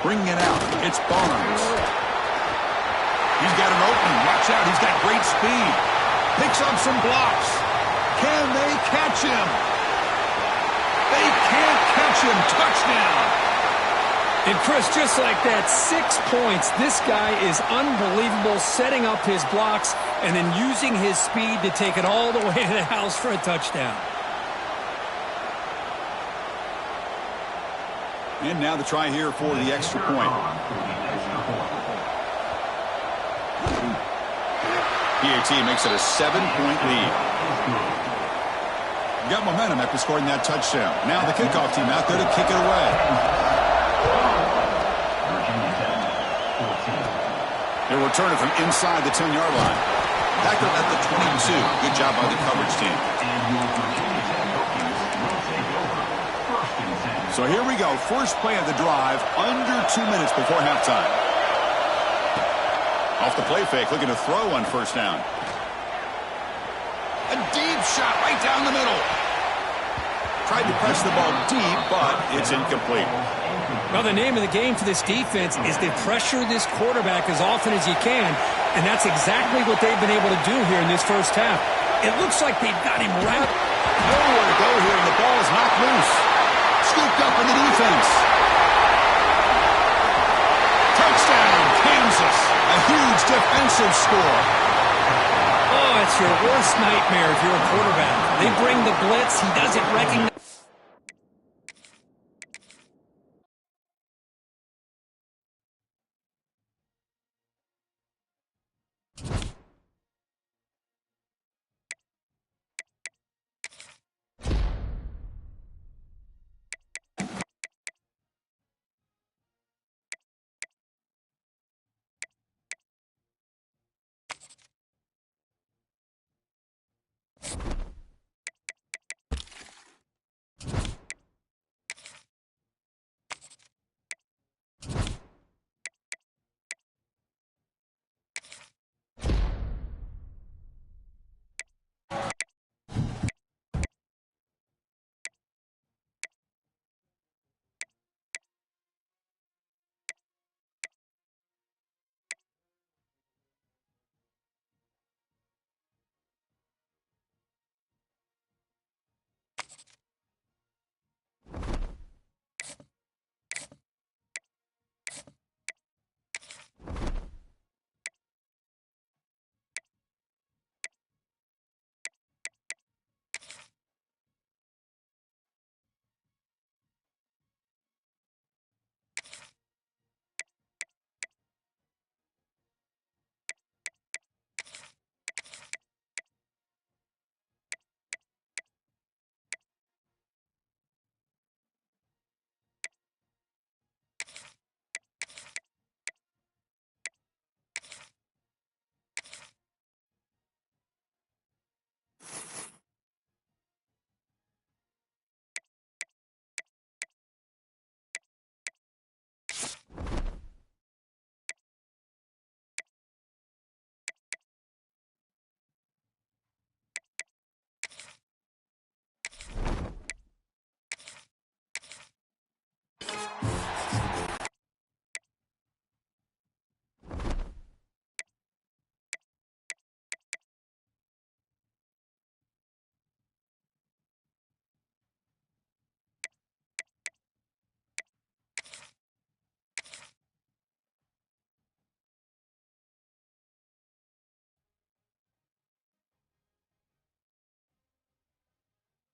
Bringing it out, it's Barnes. He's got an opening, watch out, he's got great speed. Picks up some blocks. Can they catch him? They can't catch him, touchdown. And Chris, just like that, 6 points. This guy is unbelievable, setting up his blocks and then using his speed to take it all the way to the house for a touchdown. And now the try here for the extra point. PAT makes it a 7-point lead. Got momentum after scoring that touchdown. Now the kickoff team out there to kick it away. They'll return it from inside the 10-yard line. Back up at the 22. Good job by the coverage team. So here we go. First play of the drive, under 2 minutes before halftime. Off the play fake, looking to throw on first down. A deep shot right down the middle. Tried to press the ball deep, but it's incomplete. Well, the name of the game for this defense is to pressure this quarterback as often as you can, and that's exactly what they've been able to do here in this first half. It looks like they've got him right. Nowhere to go here, and the ball is knocked loose. Scooped up in the defense. Touchdown, Kansas. A huge defensive score. Oh, it's your worst nightmare if you're a quarterback. They bring the blitz. He doesn't recognize